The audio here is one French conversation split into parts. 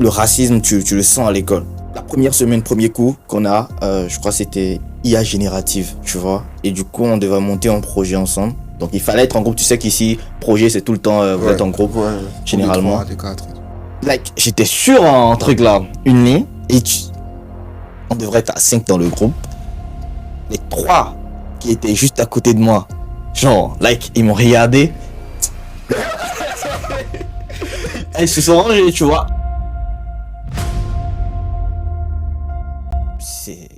le racisme, tu le sens à l'école. La première semaine, premier cours qu'on a, je crois que c'était IA générative, tu vois. Et du coup, on devait monter un projet ensemble. Donc, il fallait être en groupe. Tu sais qu'ici, projet, c'est tout le temps, vous êtes en groupe, généralement. Des 4. Like, j'étais sûr en truc là, une ligne, et on devrait être à 5 dans le groupe. Les 3 qui étaient juste à côté de moi, genre, like, ils m'ont regardé. Ils se sont rangés, tu vois.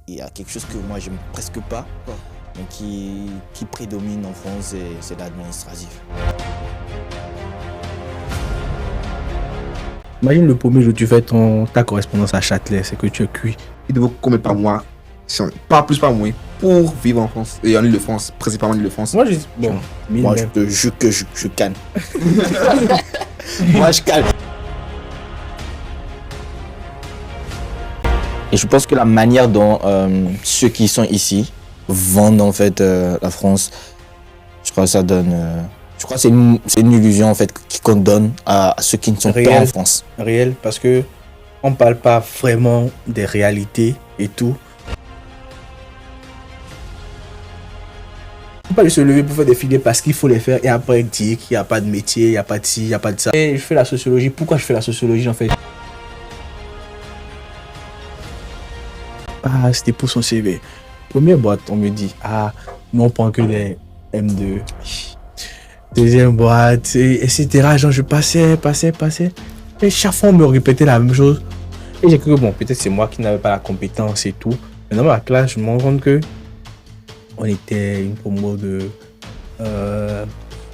Il y a quelque chose que moi j'aime presque pas, mais qui prédomine en France, c'est l'administratif. Imagine le premier jour où tu fais ta correspondance à Châtelet, c'est que tu es cuit. Il doit combien par mois, pas plus par mois, pour vivre en France et en Ile-de-France, principalement en Ile-de-France. Moi, je dis, bon, moi je te jure que je canne. Moi je canne. Et je pense que la manière dont ceux qui sont ici vendent en fait la France, je crois que ça donne. Je crois que c'est une illusion en fait qu'on donne à ceux qui ne sont pas en France. Réel, parce que on parle pas vraiment des réalités et tout. On peut pas se lever pour faire des figures parce qu'il faut les faire et après dire qu'il n'y a pas de métier, il n'y a pas de ci, il n'y a pas de ça. Et je fais la sociologie. Pourquoi je fais la sociologie en fait? Ah, c'était pour son CV. Première boîte, on me dit, nous on prend que des M2. Deuxième boîte, etc. Genre, je passais. Et chaque fois, on me répétait la même chose. Et j'ai cru que, bon, peut-être c'est moi qui n'avais pas la compétence et tout. Mais dans ma classe, je me rends compte que on était une promo de, je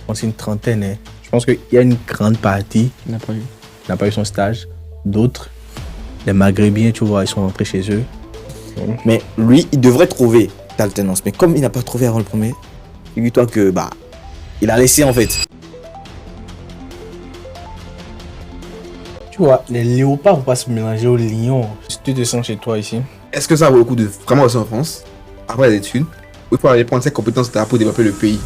pense, une trentaine. Hein. Je pense qu'il y a une grande partie qui n'a pas eu son stage. D'autres, les Maghrébins, tu vois, ils sont rentrés chez eux. Mais lui, il devrait trouver d'alternance. Mais comme il n'a pas trouvé avant le premier, dis-toi que, il a laissé en fait. Tu vois, les léopards ne vont pas se mélanger aux lions. Si tu te sens chez toi ici. Est-ce que ça vaut le coup de vraiment rester en France, après les études, ou il faut aller prendre ses compétences pour développer le pays?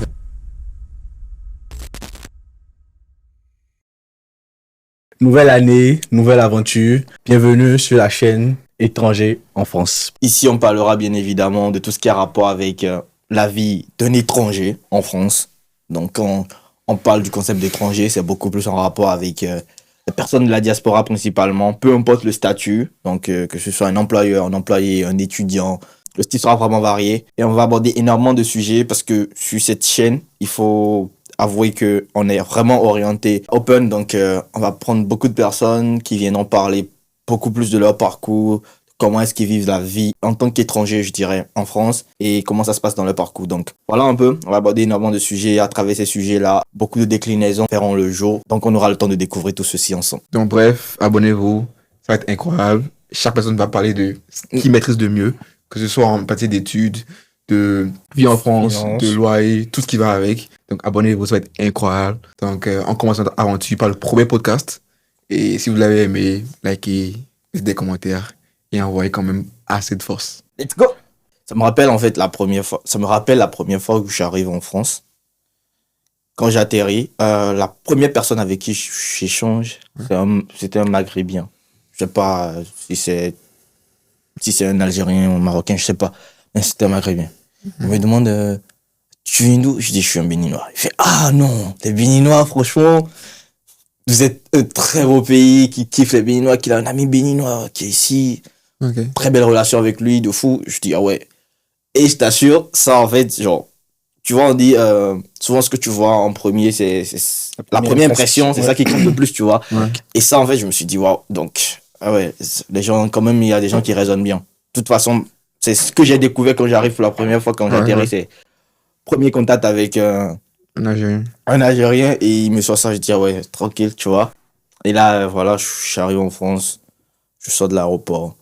Nouvelle année, nouvelle aventure. Bienvenue sur la chaîne Étranger en France. Ici, on parlera bien évidemment de tout ce qui a rapport avec la vie d'un étranger en France. Donc, quand on parle du concept d'étranger, c'est beaucoup plus en rapport avec les personnes de la diaspora principalement, peu importe le statut. Donc, que ce soit un employeur, un employé, un étudiant, le style sera vraiment varié. Et on va aborder énormément de sujets parce que sur cette chaîne, il faut avouer qu'on est vraiment orienté open. Donc, on va prendre beaucoup de personnes qui viendront parler beaucoup plus de leur parcours, comment est-ce qu'ils vivent la vie en tant qu'étrangers, je dirais, en France, et comment ça se passe dans leur parcours. Donc, voilà un peu, on va aborder énormément de sujets. À travers ces sujets-là, beaucoup de déclinaisons feront le jour. Donc, on aura le temps de découvrir tout ceci ensemble. Donc, bref, abonnez-vous, ça va être incroyable. Chaque personne va parler de ce qu'il maîtrise de mieux, que ce soit en matière d'études, de vie en France, de loyer, tout ce qui va avec. Donc, abonnez-vous, ça va être incroyable. Donc, on commence notre aventure par le premier podcast. Et si vous l'avez aimé, likez, mettez des commentaires et envoyez quand même assez de force. Let's go! Ça me rappelle en fait la première fois que j'arrive en France. Quand j'atterris, la première personne avec qui j'échange, c'était un Maghrébin. Je sais pas si c'est un Algérien ou un Marocain, je sais pas. Mais c'était un Maghrébin. Il me demande, tu viens d'où? Je dis, je suis un Béninois. Il fait, non, les Béninois, franchement, vous êtes un très beau pays qui kiffe les Béninois, qu'il a un ami béninois qui est ici. Okay. Très belle relation avec lui, de fou. Je dis, ouais. Et je t'assure, ça en fait, genre, tu vois, on dit, souvent ce que tu vois en premier, c'est la première impression, c'est ça qui compte le plus, tu vois. Ouais. Et ça, en fait, je me suis dit, waouh, donc, les gens, quand même, il y a des gens qui raisonnent bien. De toute façon, c'est ce que j'ai découvert quand j'arrive pour la première fois, quand j'atterris, c'est premier contact avec un Algérien, et il me sort ça, je dis, ouais, tranquille, tu vois. Et là, voilà, je suis arrivé en France, je sors de l'aéroport.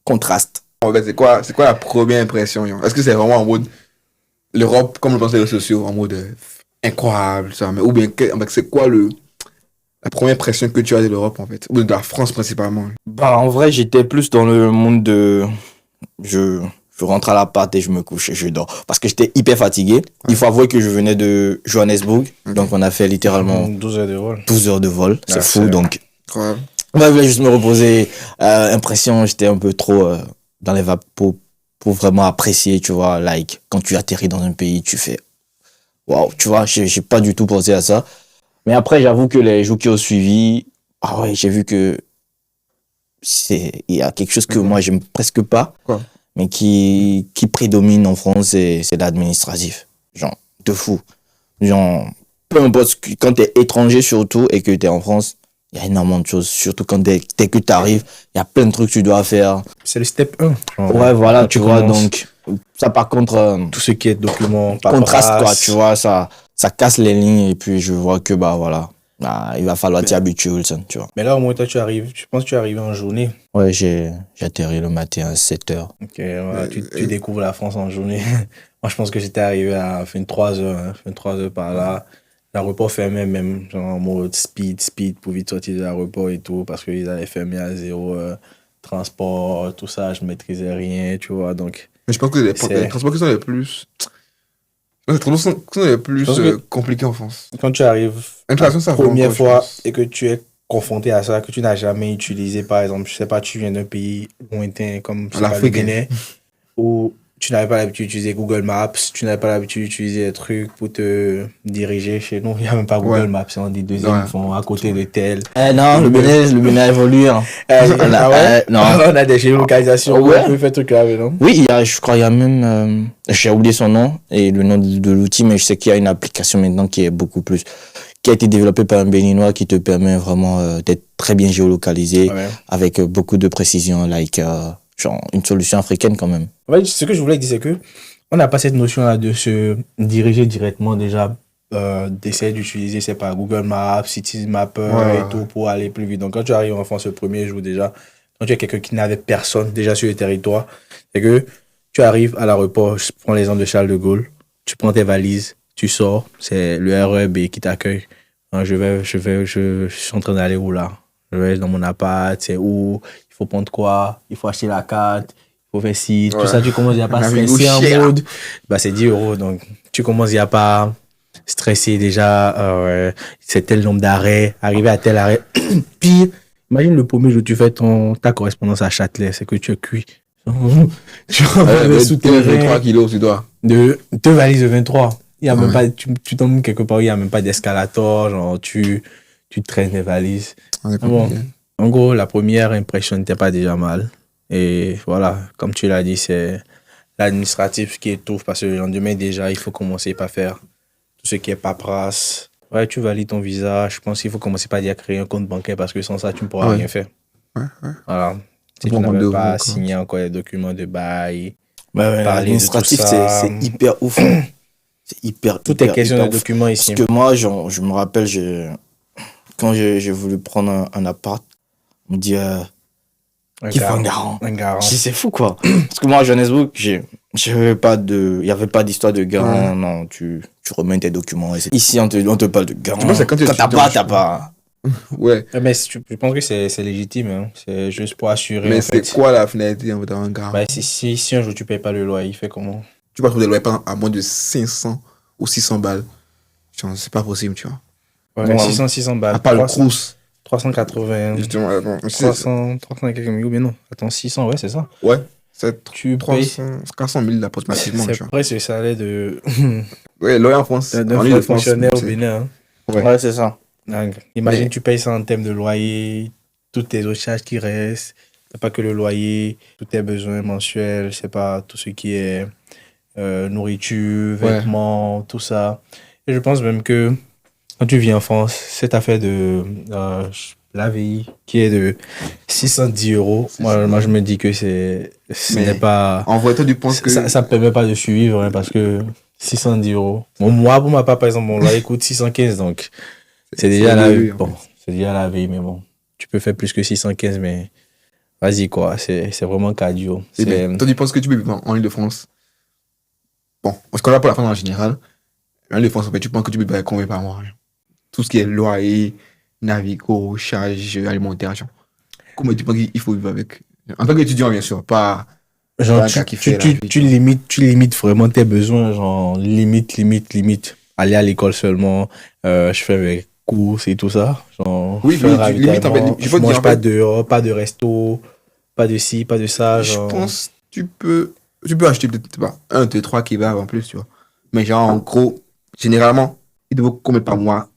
Contraste. En fait, c'est quoi la première impression? Est-ce que c'est vraiment en mode l'Europe, comme le pensent les réseaux sociaux, en mode incroyable, ça, mais, ou bien c'est quoi la première impression que tu as de l'Europe en fait, ou de la France principalement? En vrai, j'étais plus dans le monde de je rentre à l'appart et je me couche et je dors parce que j'étais hyper fatigué. Ouais. Il faut avouer que je venais de Johannesburg, donc on a fait littéralement 12 heures de vol. 12 heures de vol, c'est fou, donc ouais. Ouais, je voulais juste me reposer. Impression, j'étais un peu trop dans les vapes pour vraiment apprécier, tu vois. Like, quand tu atterris dans un pays, tu fais waouh, tu vois, j'ai pas du tout pensé à ça. Mais après, j'avoue que les jours qui ont suivi, ah ouais, j'ai vu que il y a quelque chose que moi, j'aime presque pas, Quoi? mais qui prédomine en France, c'est l'administratif. Genre, de fou. Genre, peu importe, quand t'es étranger surtout et que t'es en France, il y a énormément de choses. Surtout quand dès que t'arrives, il y a plein de trucs que tu dois faire. C'est le step 1. Genre, Ouais, voilà, quand tu vois, commences, donc, ça par contre, tout ce qui est documents, contraste, quoi, paperasse. tu vois, ça casse les lignes et puis je vois que, bah voilà, il va falloir t'y habituer, Wilson, tu vois. Mais là, au moins, toi, tu arrives, je pense que tu es arrivé en journée. Ouais, j'ai atterri le matin à 7h. Ok, voilà, tu découvres la France en journée. Moi, je pense que j'étais arrivé à 23h, hein, 23h par là. L'aéroport fermait même, genre en mode speed, pour vite sortir de l'aéroport et tout, parce qu'ils allaient fermer à zéro transport, tout ça, je maîtrisais rien, tu vois, donc... Mais je pense que les transports qui sont les plus. Les transports qui sont les plus Je pense que- compliqués en France. Quand tu arrives Intégration, ça la va première encore, je fois pense. et que tu es confronté à ça, que tu n'as jamais utilisé, par exemple, je sais pas, tu viens d'un pays lointain comme je sais pas, le L'Afrique, hein. Bénin, où tu n'avais pas l'habitude d'utiliser Google Maps, tu n'avais pas l'habitude d'utiliser des trucs pour te diriger chez nous. Il n'y a même pas Google Ouais. Maps, on dit deuxième Ouais. fond à côté de tel. Eh non, le Bénin a évolué, hein. Ah ouais? Non. On a des géolocalisations, Ouais. on peut faire truc là, non? Oui, je crois, il y a même, j'ai oublié son nom et le nom de l'outil, mais je sais qu'il y a une application maintenant qui est beaucoup plus, qui a été développée par un Béninois qui te permet vraiment d'être très bien géolocalisé Ouais. avec beaucoup de précision, genre une solution africaine quand même. Ouais, ce que je voulais dire, c'est que on n'a pas cette notion-là de se diriger directement déjà, d'essayer d'utiliser, c'est pas Google Maps, City Mapper Ouais. et tout pour aller plus vite. Donc quand tu arrives en France le premier jour déjà, quand tu es quelqu'un qui n'avait personne déjà sur le territoire, c'est que tu arrives à l'aéroport, je prends l'exemple de Charles de Gaulle, tu prends tes valises, tu sors, c'est le REB qui t'accueille. Hein, je suis en train d'aller où là? Je vais dans mon appart, c'est où? Il faut prendre quoi? Il faut acheter la carte. Faut faire ci, tout Ouais. ça, tu commences, il n'y a pas Un stressé en cher. mode. Bah, c'est 10 euros. Donc, tu commences, il n'y a pas stressé déjà. C'est tel nombre d'arrêts, arriver à tel arrêt. Puis, imagine le premier jour où tu fais ta correspondance à Châtelet, c'est que tu es cuit. Tu vas Ouais, sous t'es 23 kilos, tu dois. de deux valises de 23. Il y a même Ouais. pas, tu tombes quelque part, il n'y a même pas d'escalator, genre, tu traînes les valises. On est Ah bon. compliqué. En gros, la première impression n'était pas déjà mal. Et voilà, comme tu l'as dit, c'est l'administratif qui étouffe parce que le lendemain, déjà, il faut commencer par faire tout ce qui est paperasse. Ouais, tu valides ton visa. Je pense qu'il faut commencer par dire créer un compte bancaire parce que sans ça, tu ne pourras Ouais. rien faire. Ouais, ouais. Voilà. Si tu Bon, n'avais rendez-vous, pas quoi. signé encore les documents de bail, Ouais, Parler de l'administratif, tout ça. c'est hyper ouf. Hein. C'est hyper, tout est hyper, question hyper de ouf. documents Parce ici. que moi, genre, je me rappelle, quand j'ai voulu prendre un appart, on me dit, qu'il faut un garant. Un garant. Je dis, c'est fou, quoi. Parce que moi, à Johannesburg, il y avait pas d'histoire de garant. Non, tu remets tes documents. Ici, on te parle de garant. Tu vois, c'est quand tu es t'as étudiant, pas, je t'as crois. pas. Ouais. Mais je pense que c'est légitime. Hein. C'est juste pour assurer. Mais en fait. c'est quoi la finalité en fait d'avoir un garant? Bah, si un jour tu payes pas le loyer, il fait comment? Tu vas trouver des loyers par exemple, à moins de 500 ou 600 balles. Genre, c'est pas possible, tu vois. Ouais, Ouais. 600 balles. À part le 300, Crous. 380, Justement, bon, c'est- 300 et quelques millions, mais non. Attends, 600, ouais, c'est ça. Ouais, c'est Tu payes. 300, 400 000 approximativement, tu C'est vois. presque le salaire de Ouais, loyer en France. d'un en vrai Ile-de-France, fonctionnaire au c'est- Bénin. Hein. Ouais. Ouais, c'est ça. Donc, imagine, Mais- tu payes ça en termes de loyer, toutes tes autres charges qui restent. T'as pas que le loyer, tous tes besoins mensuels, c'est pas tout ce qui est nourriture, Ouais. vêtements, tout ça. Et je pense même que quand tu vis en France, cette affaire de l'AVI qui est de 610 euros, moi je me dis que ce Mais n'est pas. En vrai, toi, tu penses que. Ça ne permet pas de suivre hein, parce que 610 euros. Bon, moi, pour ma part, par exemple, mon loyer coûte 615, donc c'est déjà la élevé, en bon, c'est déjà la veille, mais bon, tu peux faire plus que 615, mais vas-y quoi, c'est vraiment cardio. Eh bien, toi, tu penses que tu peux vivre en Ile-de-France. Bon, parce qu'on va pour la France en général. En Ile-de-France, en fait, tu penses que tu peux vivre avec combien par mois? Genre? Tout ce qui est loyer, navigo, charges alimentaires. Genre. Comment tu penses qu'il faut vivre avec? En tant qu'étudiant, bien sûr, pas. Genre, un gars qui fait la vie, tu limites vraiment tes besoins, genre limite. Aller à l'école seulement, je fais mes courses et tout ça. Genre, Oui, faire oui, le limite, en fait, ravitaillement. je Je peux te dire, mange en pas fait, dehors, pas de resto, pas de ci, pas de ça. je Genre. pense tu peux acheter peut-être pas un, deux, trois kebabs en plus, tu vois. Mais genre, en gros, généralement, il te faut combien par mois?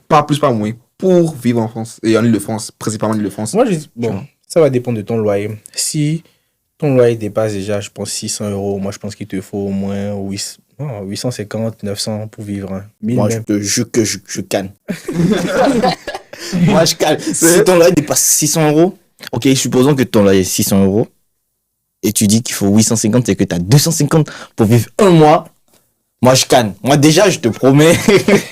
Pas plus, pas moins, pour vivre en France. Et en Île-de-France, principalement en Île-de-France. Moi, Tu bon, vois. ça va dépendre de ton loyer. Si ton loyer dépasse déjà, je pense, 600 euros, moi, je pense qu'il te faut au moins 850, 900 pour vivre. Hein. 1000 Moi, je même. te jure que je canne. Moi, je canne. Si ton loyer dépasse 600 euros, ok, supposons que ton loyer est 600 euros, et tu dis qu'il faut 850 et que tu as 250 pour vivre un mois, moi, je canne. Moi, déjà, je te promets.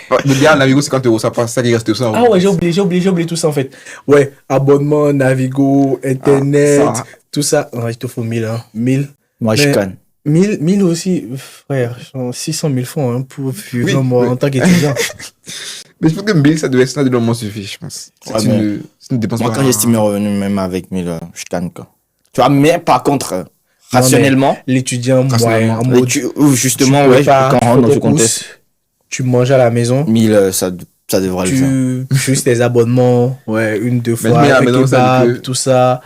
Ouais, le gars, Navigo, 50 euros, ça passe, ça qui reste 100 euros. Ah ouais, j'ai oublié tout ça en fait. Ouais, abonnement, Navigo, Internet, ça. tout ça. Ouais, il te faut 1000, hein. 1000. Moi, je Mais- canne. 1000 aussi, frère, genre 600 000 francs hein, pour vivre Oui, un mois oui. en tant qu'étudiant. Mais je pense que 1000, ça devait au moins suffire, je pense. Ouais, C'est mais une dépense Moi, pas- quand j'estime mes revenus, même avec 1000, je canne, quoi. Tu vois, mais par contre, rationnellement, L'étudiant Rationnellement. moyen, en mode, ou justement, tu ouais, prépares, quand on tu rentre fais dans tes ce contexte, courses, tu manges à la maison, 1000, ça devrait le faire. tu juste tes abonnements, ouais, une, deux Mais fois, à la un maison, ça kebab, veut que- tout ça.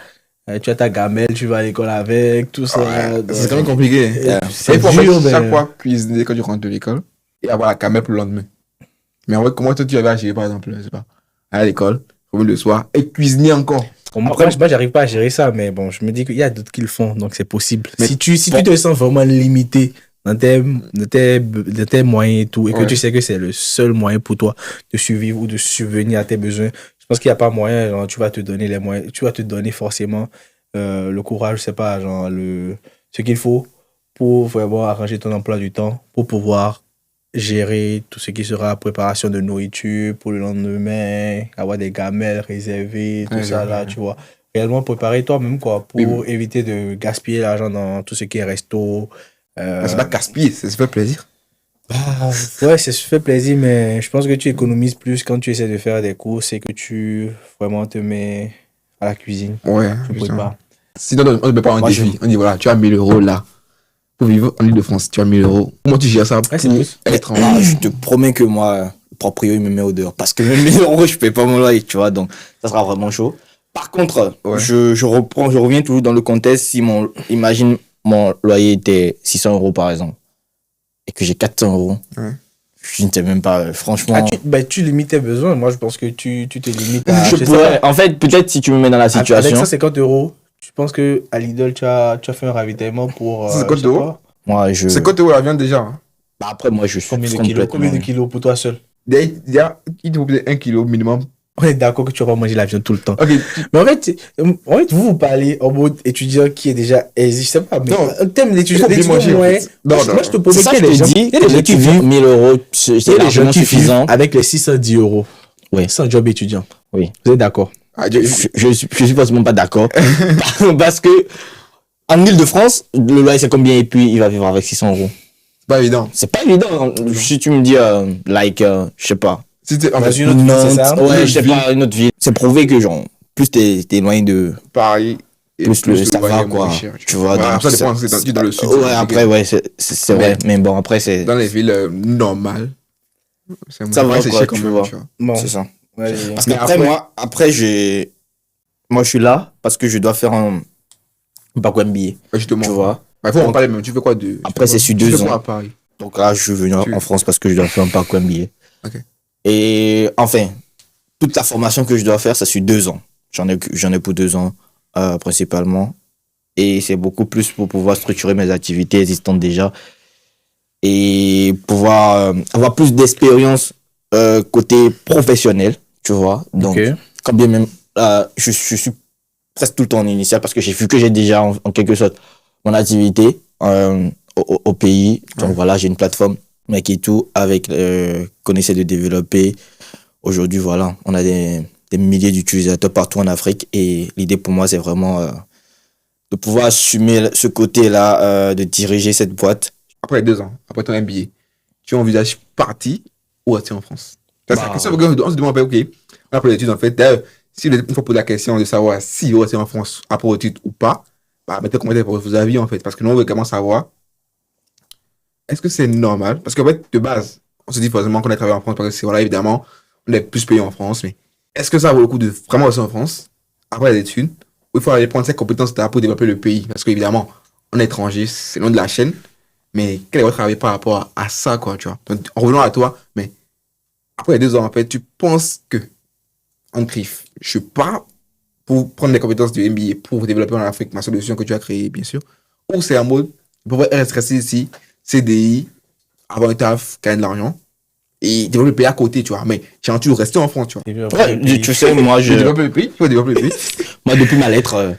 Tu as ta gamelle, tu vas à l'école avec, tout ça. Ouais, donc, c'est quand même compliqué. c'est Il faut en fait, dur, mais... chaque fois cuisiner quand tu rentres de l'école et avoir la caméra pour le lendemain. Mais en vrai, comment toi tu avais à gérer, par exemple, je sais pas, aller à l'école, revenir le soir et cuisiner encore. Bon, moi, j'arrive pas à gérer ça, mais bon, je me dis qu'il y a d'autres qui le font, donc c'est possible. Mais Si tu te sens vraiment limité dans tes moyens et tout, et que Ouais. tu sais que c'est le seul moyen pour toi de survivre ou de subvenir à tes besoins, je pense qu'il n'y a pas moyen, genre, tu vas te donner les moyens, tu vas te donner forcément le courage, je sais pas, genre, ce qu'il faut pour vraiment arranger ton emploi du temps, pour pouvoir gérer tout ce qui sera préparation de nourriture pour le lendemain, avoir des gamelles réservées, tout Ouais, ça ouais, là, ouais. tu vois. Réellement préparer toi-même, quoi, pour Oui, éviter de gaspiller l'argent dans tout ce qui est resto. C'est pas casse-pied, ça se fait plaisir. Ouais, ça se fait plaisir, mais je pense que tu économises plus quand tu essaies de faire des courses et que tu vraiment te mets à la cuisine. Ouais, Tu justement. prépares. Sinon, on ne met pas un Moi, défi. On dit voilà, tu as 1000 euros là. Pour vivre en Ile-de-France, tu as 1000 euros. Comment tu gères ça pour c'est plus. être en. Ah, je te promets que moi, le proprio, il me met au dehors. Parce que même 1000 euros, je paye pas mon loyer, tu vois. Donc, ça sera vraiment chaud. Par contre, Ouais. je reviens toujours dans le contexte. Si imagine, mon loyer était 600 euros, par exemple, et que j'ai 400 euros, Ouais. je ne sais même pas, franchement. Ah, tu limites tes besoins. Moi, je pense que tu te limites à. je sais pourrais, pas, en fait, peut-être si tu me mets dans la avec situation, 150 euros, tu penses que à Lidl, tu as fait un ravitaillement pour. 150 je sais euros? pas, moi, je. C'est quand tu la viande déjà. Hein. Bah, après, moi, je suis Combien de kilos pour toi seul? Il te faut peut-être 1 kilo minimum. On est d'accord que tu vas pas manger la viande tout le temps. Ok, Mais en fait, vous parlez en mode étudiant qui est déjà aisé, je sais pas, mais Non. en termes d'étudiant, Il faut bien manger, en ouais. fait. Non, Moi, non, je te non. promets C'est ça, qu'il y je a des te gens, dis, il y a des gens qui vivent 1000 euros, il y c'est a des gens largement qui vivent suffisant. avec les 610 euros. Oui. Sans job étudiant. Oui. Vous êtes d'accord? Ah, Je suis forcément pas d'accord. Parce que, en Ile-de-France, le loyer c'est combien et puis il va vivre avec 600 euros. c'est pas évident. C'est pas évident. Si tu me dis, je sais pas. Si t'es en Dans fait, une autre ville, c'est ça? Ouais, je sais Une autre pas, une autre ville. C'est prouvé que, genre, plus t'es éloigné de. Paris. et Plus le ça loyer va, est moins quoi. cher, Tu vois, Ouais, donc ça dépend, c'est dans le sud. Ouais, après, ouais, c'est vrai. Mais bon, après, c'est. Dans les villes normales, c'est Ça va, c'est quoi, cher quand tu même, vois. tu vois. Bon. C'est ça. Ouais, Parce Mais qu'après, après- moi, je suis là parce que je dois faire un bac MBA. Justement. Tu vois. Bah, il faut en parler même. Tu fais quoi de. Après, c'est sur tu 2 fais quoi ans. à Paris? Donc là, je suis venu en France parce que je dois faire un parcours MBA. Ok. Et enfin, toute la formation que je dois faire, ça suit 2 ans. J'en ai pour 2 ans, principalement. Et c'est beaucoup plus pour pouvoir structurer mes activités existantes déjà et pouvoir avoir plus d'expérience côté professionnel, tu vois. Donc, Ok. quand bien même, je suis presque tout le temps en initial parce que j'ai vu que j'ai déjà en quelque sorte mon activité au pays. Donc voilà, j'ai une plateforme mec et tout avec qu'on essaie de développer. Aujourd'hui, voilà, on a des milliers d'utilisateurs partout en Afrique et l'idée pour moi, c'est vraiment de pouvoir assumer ce côté-là, de diriger cette boîte. Après 2 ans, après ton MBA, tu envisages partir ou rester en France? C'est la Bah, question, on se demande, ok, après l'étude, en fait, d'ailleurs, si une fois poser la question de savoir si vous restez en France après l'étude ou pas, bah, mettez commentaire pour vos avis, en fait, parce que nous, on veut comment savoir, est-ce que c'est normal? Parce qu'en fait, de base, on se dit forcément qu'on a travaillé en France, parce que c'est, voilà, évidemment, on est plus payé en France, mais est-ce que ça vaut le coup de vraiment rester en France, après les études, ou il faut aller prendre ces compétences-là pour développer le pays? Parce qu'évidemment, on est étranger, c'est loin de la chaîne, mais quel est votre travail par rapport à ça, quoi, tu vois? Donc, en revenant à toi, mais après les 2 ans, en fait, tu penses que, en griffe, je pars pour prendre les compétences du MBA pour développer en Afrique ma solution que tu as créée, bien sûr, ou c'est en mode, pour rester ici, CDI, avoir un taf, gagner de l'argent, et développer le pays à côté, tu vois. Mais j'ai toujours resté en France, tu vois. Ouais, tu sais, moi, Je développe le pays, il faut développer le pays. moi, depuis ma lettre,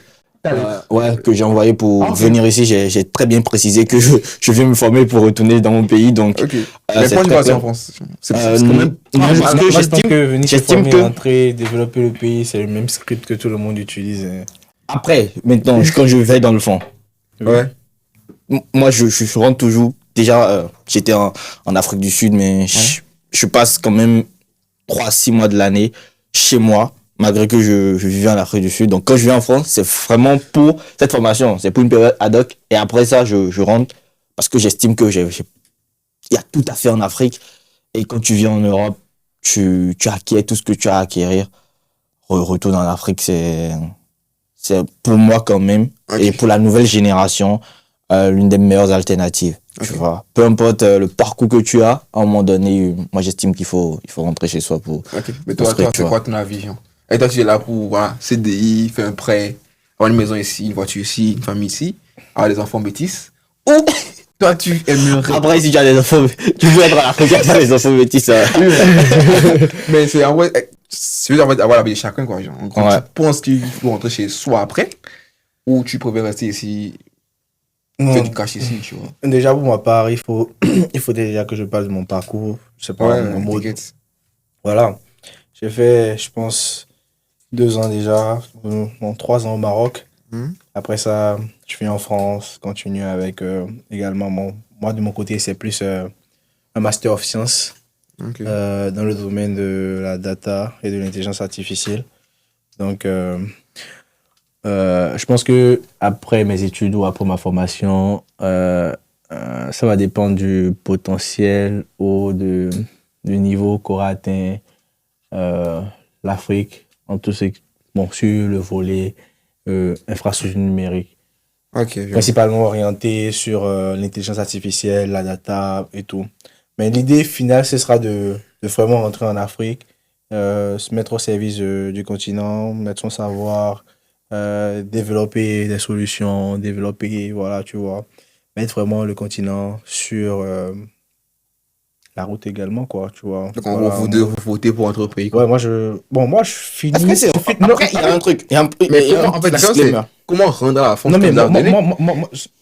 ouais, que j'ai envoyée pour venir ici, j'ai très bien précisé que je viens me former pour retourner dans mon pays. Donc, Ok. Mais c'est pourquoi tu très vas rester clair. en France? C'est quand même. Moi, parce que Moi, je pense j'estime que venir se j'estime former, que- rentrer, développer le pays, c'est le même script que tout le monde utilise. après, maintenant, quand je vais dans le fond, Ouais. moi, je rentre toujours. Déjà, j'étais en Afrique du Sud, mais je passe quand même 3-6 mois de l'année chez moi, malgré que je vivais en Afrique du Sud. Donc, quand je viens en France, c'est vraiment pour cette formation. C'est pour une période ad hoc. Et après ça, je rentre parce que j'estime que il y a tout à faire en Afrique. Et quand tu viens en Europe, tu acquiers tout ce que tu as à acquérir. Retour en Afrique, c'est pour moi quand même, Ok. et pour la nouvelle génération, l'une des meilleures alternatives. Tu Ok. vois, peu importe le parcours que tu as, à un moment donné, moi j'estime qu'il faut rentrer chez soi pour. Ok. Mais Pour toi, se créer, c'est tu vois. quoi ton avis, genre? Et toi, tu es là pour, voilà, CDI, faire un prêt, avoir une maison ici, une voiture ici, une famille ici, avoir des enfants métis. Ou toi, tu aimerais. Après, si tu as des enfants, tu veux être en Afrique, tu as des enfants métis. Mais c'est en vrai, c'est en fait avoir la vie de chacun, quoi. Genre, en gros, Ouais. tu penses qu'il faut rentrer chez soi après, ou tu préfères rester ici, faire du cash ici, tu vois. Déjà, pour ma part, il faut déjà que je parle de mon parcours. Je sais pas, en mode. t'inquiète. Voilà. J'ai fait, je pense, 2 ans déjà, 3 ans au Maroc. Mhm. Après ça, je viens en France, continue avec également moi de mon côté, c'est plus un Master of Science Ok. dans le domaine de la data et de l'intelligence artificielle. Donc, je pense que après mes études ou après ma formation, ça va dépendre du potentiel ou du niveau qu'aura atteint l'Afrique en tout ce bon, sur le volet infrastructure numérique. Ok, je vois. Principalement orienté sur l'intelligence artificielle, la data et tout. Mais l'idée finale, ce sera de vraiment rentrer en Afrique, se mettre au service du continent, mettre son savoir, développer des solutions, développer, voilà, tu vois, mettre vraiment le continent sur la route également, quoi, tu vois. Donc, en Voilà, gros, vous deux, vous votez pour un autre pays, quoi. Ouais, moi, je finis. Est-ce que c'est. Après, il y a un truc. Il y a un, Mais il y a comment, un en fait, la petit question, c'est disclaimer. comment rendre à la France Non, mais comme ça, donné?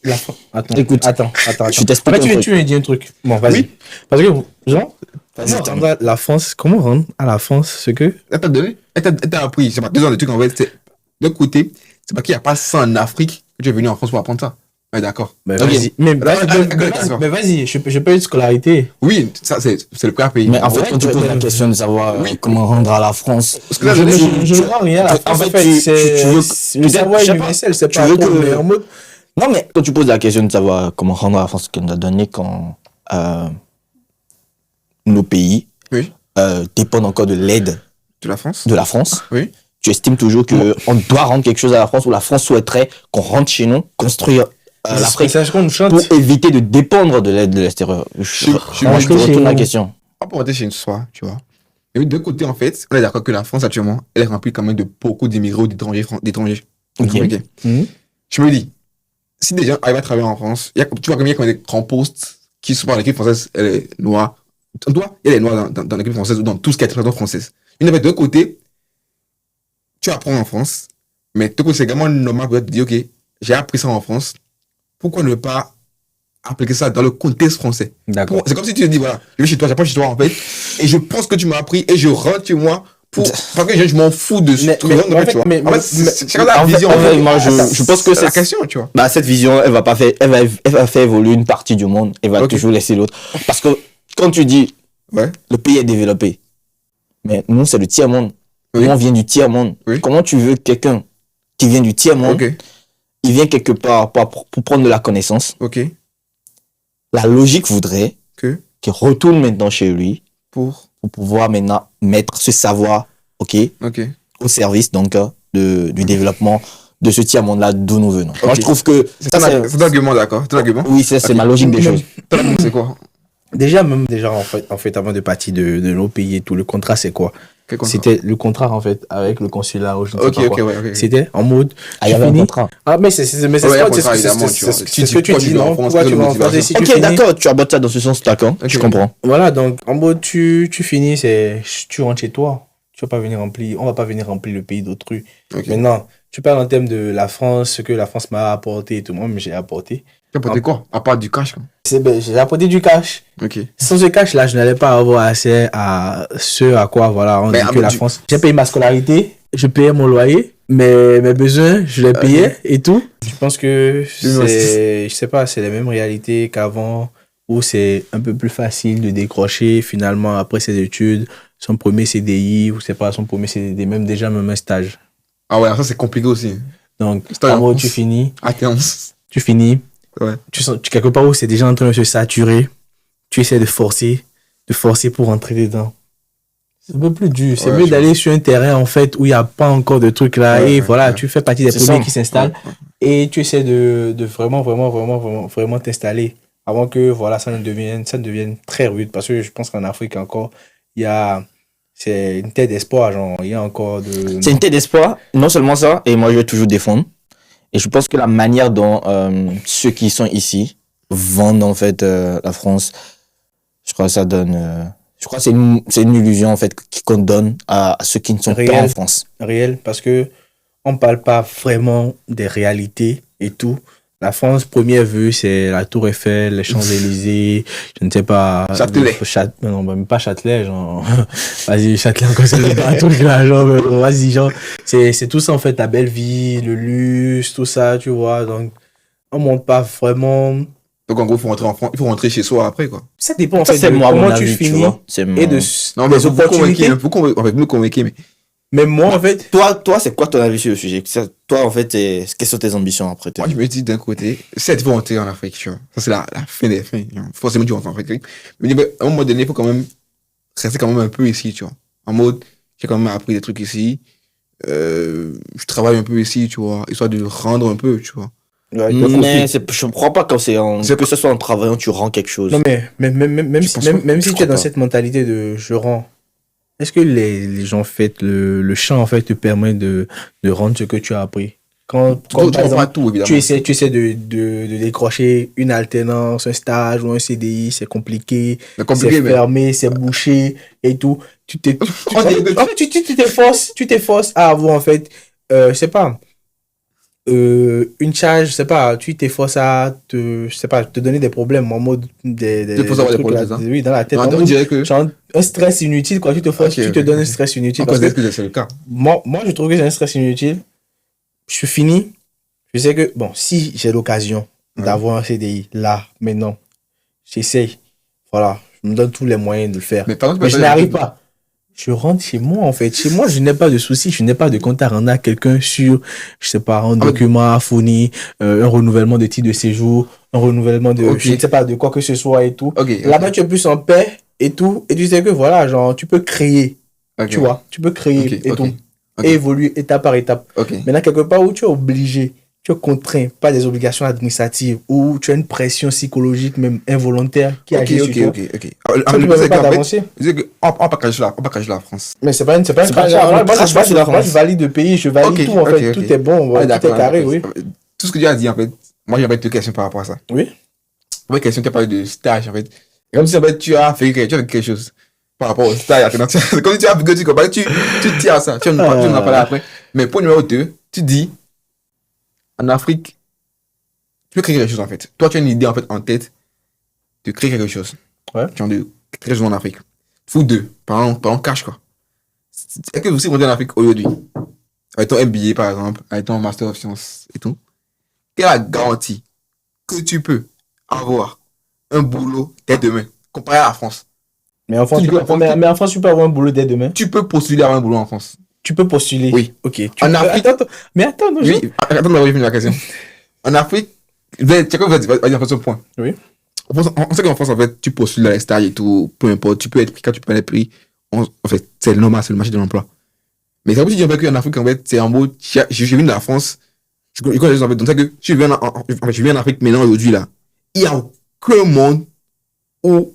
la fin. Attends, Écoute, attends. je t'explique En fait, un truc. tu viens de dire un truc. Bon, vas-y. Oui. Parce que, genre, Vas-y, comment termine. rendre à la France, comment rendre à la France ce que. Elle t'a donné, elle t'a appris, c'est pas 2 ans de trucs, en fait, c'est, d'un côté, c'est pas qu'il n'y a pas ça en Afrique que tu es venu en France pour apprendre ça. Ouais, d'accord. Mais Ok. vas-y. Mais vas-y, D'accord. mais vas-y, je peux une scolarité. Oui, ça, c'est le premier pays. Mais en fait, Ouais, quand tu poses la question de savoir Oui. comment rendre à la France, Parce que là, Je je- ne rends rien à la en France. fait, En fait, tu veux- le savoir je sais pas, universel, c'est tu pas veux trop que- le meilleur mot. non, mais quand tu poses la question de savoir comment rendre à la France ce qu'elle nous a donné quand nos pays Oui. dépendent encore de l'aide de la France. de la France, Oui. tu estimes toujours qu'on doit rendre quelque chose à la France, ou la France souhaiterait qu'on rentre chez nous, construire l'Afrique C'est ce qu'on nous chante. pour éviter de dépendre de l'aide de l'extérieur. Je retourne la question. Pas pour rentrer chez une soi, tu vois. Et de l'autre côté, en fait, on est d'accord que la France, actuellement, elle est remplie quand même de beaucoup d'immigrés ou d'étrangers. Ok. Mhm. Je me dis, si des gens arrivent à travailler en France, tu vois combien il y a des grands postes qui sont dans l'équipe française, elle est noire. Il y a des noirs dans l'équipe française ou dans tout ce qui est représentation française. Une de l'autre côté, tu apprends en France, mais de l'autre côté, c'est également normal pour te dire, ok, j'ai appris ça en France, pourquoi ne pas appliquer ça dans le contexte français? D'accord. C'est comme si tu te dis, voilà, je vais chez toi, j'apprends chez toi en fait, et je pense que tu m'as appris et je rentre chez moi parce que je m'en fous de ce que en fait, tu vois. mais- En fait, c'est chacun a en la fait- vision. en fait, fait. moi, je pense que c'est la c'est- question, tu vois. Bah, cette vision, elle va faire évoluer une partie du monde, elle va Ok. toujours laisser l'autre. Parce que quand tu dis Ouais. le pays est développé, mais nous, c'est le tiers-monde. Oui. Nous, on vient du tiers-monde. Oui. Comment tu veux quelqu'un qui vient du tiers-monde, Ok, il vient quelque part pour prendre de la connaissance? ok. La logique voudrait Que qu'il retourne maintenant chez lui pour. pour pouvoir maintenant mettre ce savoir, Ok. au service donc du développement de ce tiers-monde-là d'où nous venons. Ok. Moi, je trouve que C'est ton argument, d'accord. Ton argument. oui, c'est Ok. ma logique des choses. Ton argument, c'est quoi? Déjà, en fait, avant de partir de nos pays et tout, le contrat, c'est quoi? Quel contrat? C'était le contrat, en fait, avec le consulat ou je ne sais Ok, pas quoi. ouais, ok. C'était en mode, Ah, il y avait un finis. contrat. Ah, mais c'est Ouais, il y a un ce contrat, évidemment, tu vois. c'est Tu ce que tu dis, dis, pourquoi tu vas en non? France, Pourquoi tu quelle vas en motivation? France? Si tu Ok, finis- d'accord, tu abordes ça dans ce sens, d'accord, Ok. je comprends. Voilà, donc, en mode, tu finis, tu rentres chez toi. Tu vas pas venir remplir, on va pas venir remplir le pays d'autrui. Ok. Maintenant, tu parles en termes de la France, ce que la France m'a apporté et tout, moi, mais j'ai apporté. Tu as apporté quoi? À part du cash, quoi. J'ai apporté du cash. Ok. Sans ce cash-là, je n'allais pas avoir accès à ce à quoi, voilà, on Mais, dit ah, que mais la tu- France. J'ai payé ma scolarité, je payais mon loyer, mes besoins, je les payais et tout. Je pense que je sais pas, c'est les mêmes réalités qu'avant, où c'est un peu plus facile de décrocher finalement après ses études, son premier CDI, ou c'est pas son premier CDD, même un stage. Ah ouais, ça c'est compliqué aussi. Donc, Stage en en gros, France. tu finis, À terme. Ouais. quelque part où c'est déjà en train de se saturer, tu essaies de forcer pour entrer dedans. C'est un peu plus dur. C'est Ouais, mieux je d'aller sur un terrain, en fait, où il n'y a pas encore de trucs là. Ouais, Et ouais, voilà, ouais. tu fais partie des C'est premiers ça. qui s'installent. Et tu essaies de vraiment t'installer. Avant que, voilà, ça ne devienne très rude. Parce que je pense qu'en Afrique encore, c'est une tête d'espoir, genre, il y a encore de... C'est une tête d'espoir, non seulement ça, et moi je vais toujours défendre. Et je pense que la manière dont ceux qui sont ici vendent en fait la France, je crois que ça donne. Je crois que c'est une illusion en fait qu'on donne à ceux qui ne sont pas Réel. en France. réel parce que on parle pas vraiment des réalités et tout. La France, première vue, c'est la Tour Eiffel, les Champs-Élysées, je ne sais pas. Châtelet. Non, même pas Châtelet, genre. Vas-y, Châtelet, encore, c'est pas un truc là, genre, vas-y, genre. C'est tout ça, en fait, la belle vie, le luxe, tout ça, tu vois. Donc, on montre pas vraiment. Donc en gros, il faut rentrer en France, il faut rentrer chez soi après, quoi. Ça dépend, en Ça fait, c'est de moi mon comment avis, tu tu finis vois. C'est et de Non, mais des opportunités. vous me convainquez, mais. Mais moi, en fait, Toi, c'est quoi ton avis sur le sujet? Toi, en fait, quelles sont tes ambitions après? Moi, je me dis d'un côté, certes, il faut rentrer en Afrique, tu vois. Ça, c'est la fin des fins. Tu vois. Forcément, tu rentres en Afrique. Mais à un moment donné, il faut quand même rester quand même un peu ici, tu vois. En mode, j'ai quand même appris des trucs ici. Je travaille un peu ici, tu vois, histoire de rendre un peu, tu vois. Mais je ne crois pas que que ce soit en travaillant, tu rends quelque chose. non, mais même Je si, pense pas. même Je si tu crois es dans pas. cette mentalité de je rends, est-ce que les gens, en fait, le champ, en fait, te permet de rendre ce que tu as appris? Quand Tu par comprends pas exemple, tout, évidemment. tu essaies de décrocher une alternance, un stage ou un CDI, c'est compliqué, C'est compliqué, c'est mais. fermé, c'est bouché et tout. On dirait que- En fait, tu t'efforces à avoir, en fait, je sais pas, une charge, je sais pas, tu t'efforces à te donner des problèmes en mode Tu faut avoir des trucs problèmes, là, c'est ça? oui, dans la tête. Non, en on mode, dirait que. genre, un stress inutile, quoi. Tu te forces, Ok, tu te ok, donnes un ok. stress inutile. On Parce peut que dire que c'est le cas. moi, je trouve que c'est un stress inutile. Je suis fini. Je sais que, bon, si j'ai l'occasion Ouais. d'avoir un CDI là, maintenant, j'essaye. Voilà. Je me donne tous les moyens de le faire. Mais par contre, Mais je n'arrive pas. Je rentre chez moi, en fait. Chez moi, je n'ai pas de soucis. Je n'ai pas de compte à rendre à quelqu'un sur, je sais pas, un document à fournir, un renouvellement de titre de séjour, un renouvellement de, Ok. je ne sais pas, de quoi que ce soit et tout. Ok. Là-bas, tu es plus en paix et tout. Et tu sais que, voilà, genre, tu peux créer, Ok. tu vois. Tu peux créer Ok, et ok, tout. ok. Et évoluer étape par étape. Ok. Maintenant, quelque part où tu es obligé, tu es contraint par des obligations administratives, ou tu as une pression psychologique, même involontaire, qui Ok, agit sur ok, toi. ok, ok. Tu ne C'est permets pas qu'en fait, d'avancer. je dis que on va pas cacher la France. Mais c'est pas un C'est pas crachat. grave, Moi, on crache pas sur la moi, je France. valide le pays, je valide Ok, tout, en ok, fait. ok. Tout est bon, Ouais, tout est d'accord, carré, d'accord. oui. Tout ce que tu as dit, en fait, moi, j'avais deux questions par rapport à ça. Oui. Première question, tu as parlé de stage, en fait. Et comme si, en fait, tu as fait quelque chose par rapport au stage. C'est comme si tu as fait quelque chose, tu tiens à ça. Tu en as parlé après. Mais point numéro 2, tu dis, en Afrique, tu peux créer quelque chose, en fait. Toi, tu as une idée, en fait, en tête de créer quelque chose. Ouais. Tu as de créer quelque chose en Afrique. Vous deux, parlons cash, quoi. Est-ce que vous aussi, vous êtes en Afrique aujourd'hui? Avec ton MBA, par exemple, avec ton Master of Science et tout. Quelle est la garantie que tu peux avoir un boulot dès demain, comparé à la France? Mais en France, Tu peux- mais en France, tu peux avoir un boulot dès demain. Tu peux postuler à avoir un boulot en France. Tu peux postuler. Oui. Ok. En Afrique- Mais attends, non, Oui, attends, on va revenir à la question. En Afrique, chacun va dire en ce point. Oui. On sait qu'en France, en fait, tu postules à l'extérieur et tout, peu importe, tu peux être pris quand tu peux être pris. en fait, c'est normal, c'est le marché de l'emploi. Mais c'est comme si tu dis qu'en Afrique, en fait, c'est en mode, je viens de la France, je connais les gens, en fait, donc c'est que je viens en Afrique maintenant, aujourd'hui, là, il y a aucun monde où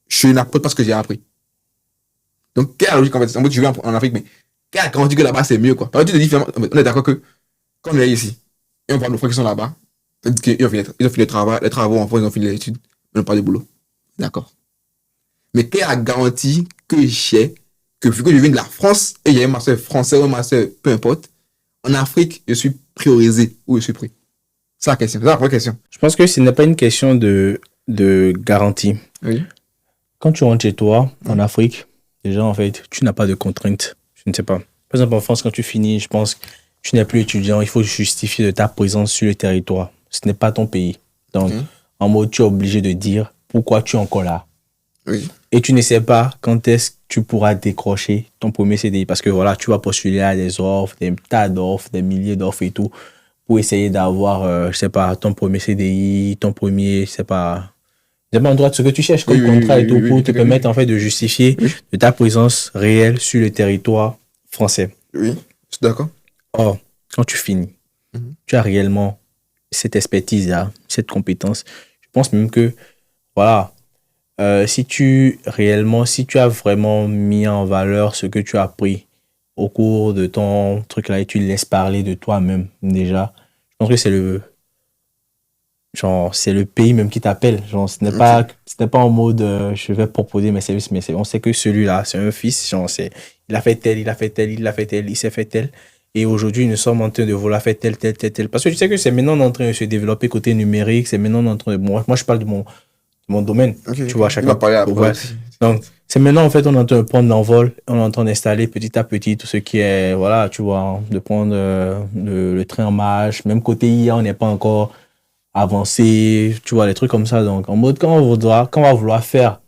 je n'apporte pas ce que j'ai appris. Donc, quelle est la logique, en fait, en mode, je viens en Afrique, mais quelle est la garantie que là-bas, c'est mieux, quoi. Parce que tu te dis, on est d'accord que, quand on est ici, et on parle de frères qui sont là-bas, ils ont fini les travaux en France, ils ont fini les études, mais on parle de boulot. D'accord. Mais quelle est la garantie que j'ai que vu que je viens de la France et il y a un master français ou un master, peu importe, en Afrique, je suis priorisé ou je suis pris? C'est la question. C'est la première question. Je pense que ce n'est pas une question de garantie. Oui. Quand tu rentres chez toi, en Afrique, déjà, en fait, tu n'as pas de contraintes. Je ne sais pas. Par exemple, en France, quand tu finis, je pense que tu n'es plus étudiant. Il faut justifier de ta présence sur le territoire. Ce n'est pas ton pays. Donc, en mode, tu es obligé de dire pourquoi tu es encore là. Oui. Et tu ne sais pas quand est-ce que tu pourras décrocher ton premier CDI. Parce que voilà, tu vas postuler à des offres, des tas d'offres, des milliers d'offres et tout, pour essayer d'avoir, je sais pas, ton premier CDI, ton premier, je sais pas en droit de ce que tu cherches comme contrat et tout, pour te permettre en fait de justifier de ta présence réelle sur le territoire français. Oui, je suis d'accord. Or, quand tu finis, tu as réellement cette expertise-là, cette compétence. Je pense même que, voilà, si tu as vraiment mis en valeur ce que tu as appris au cours de ton truc là et tu laisses parler de toi-même déjà, je pense que c'est le pays même qui t'appelle. Genre, ce n'est pas en mode je vais proposer mes services, mais on sait que celui-là, c'est un fils. Genre, il a fait tel, il a fait tel, il a fait tel, il s'est fait tel. Et aujourd'hui, nous sommes en train de vouloir faire tel. Parce que tu sais que c'est maintenant en train de se développer côté numérique, c'est maintenant en train de. Moi, je parle de mon domaine. Tu vois, chacun. Ouais. Donc, c'est maintenant, en fait, on est en train de prendre l'envol, on est en train d'installer petit à petit tout ce qui est, voilà, tu vois, hein, de prendre le train en marche. Même côté IA, on n'est pas encore avancé, tu vois, les trucs comme ça. Donc, en mode, quand on va vouloir faire,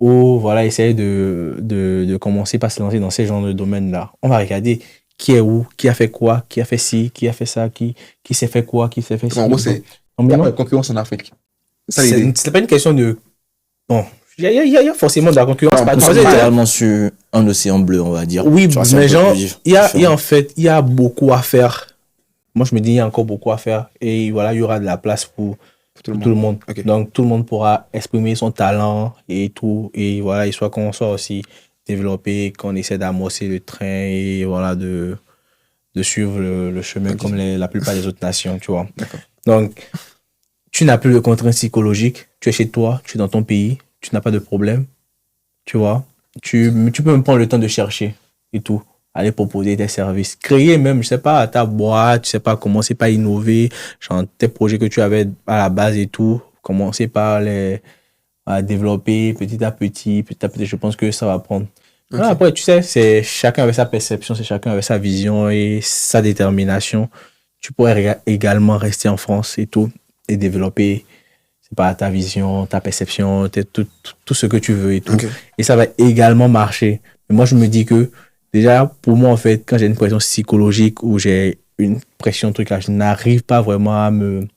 ou voilà, essayer de commencer par se lancer dans ces genres de domaines-là, on va regarder qui est où, qui a fait quoi, qui a fait ci, qui a fait ça, qui s'est fait quoi, qui s'est fait ci. En gros, il y a pas de concurrence en Afrique. C'est pas une question de... Bon, il y a forcément de la concurrence. C'est littéralement sur un océan bleu, on va dire. Oui, mais genre, en fait, il y a beaucoup à faire. Moi, je me dis, il y a encore beaucoup à faire. Et voilà, il y aura de la place pour tout le monde. Okay. Donc, tout le monde pourra exprimer son talent et tout. Et voilà, il soit qu'on soit aussi développé, qu'on essaie d'amorcer le train et voilà, de suivre le chemin comme la plupart des autres nations, tu vois. Donc, tu n'as plus de contraintes psychologiques. Tu es chez toi, tu es dans ton pays, tu n'as pas de problème, tu vois. Tu peux même prendre le temps de chercher et tout. Aller proposer des services. Créer même, je sais pas, ta boîte, je sais pas, commencer par innover, genre tes projets que tu avais à la base et tout. Commencer par à développer petit à petit, je pense que ça va prendre. Okay. Après, tu sais, c'est chacun avec sa perception, c'est chacun avec sa vision et sa détermination. Tu pourrais également rester en France et tout, et développer, c'est pas ta vision, ta perception, tout ce que tu veux et tout. Okay. Et ça va également marcher. Mais moi, je me dis que, déjà, pour moi, en fait, quand j'ai une pression psychologique ou j'ai une pression, truc là, je n'arrive pas vraiment à me...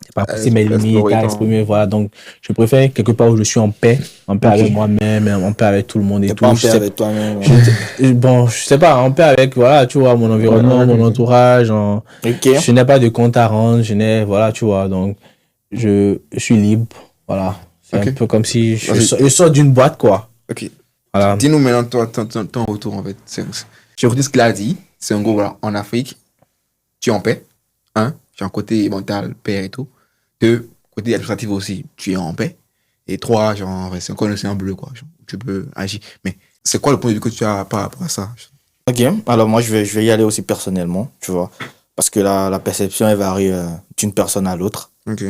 C'est pas pousser mes limites, à exprimer, voilà. Donc, je préfère quelque part où je suis en paix avec moi-même, en paix avec tout le monde et tout. Pas en paix avec toi-même. Bon, je sais pas, en paix avec, voilà, tu vois, mon environnement, mon entourage. Je n'ai pas de compte à rendre, voilà, tu vois. Donc, je suis libre, voilà. C'est un peu comme si je sors d'une boîte, quoi. Ok. Voilà. Dis-nous maintenant ton retour, en fait. J'ai retenu ce qu'il a dit. C'est en gros, voilà, en Afrique, tu es en paix. Tu as un côté mental, paix et tout. 2, côté administratif aussi, tu es en paix. Et 3, genre, c'est encore un océan bleu, quoi. Genre, tu peux agir. Mais c'est quoi le point de vue que tu as par rapport à ça? Ok, alors moi, je vais y aller aussi personnellement, tu vois. Parce que la perception, elle varie d'une personne à l'autre. Ok.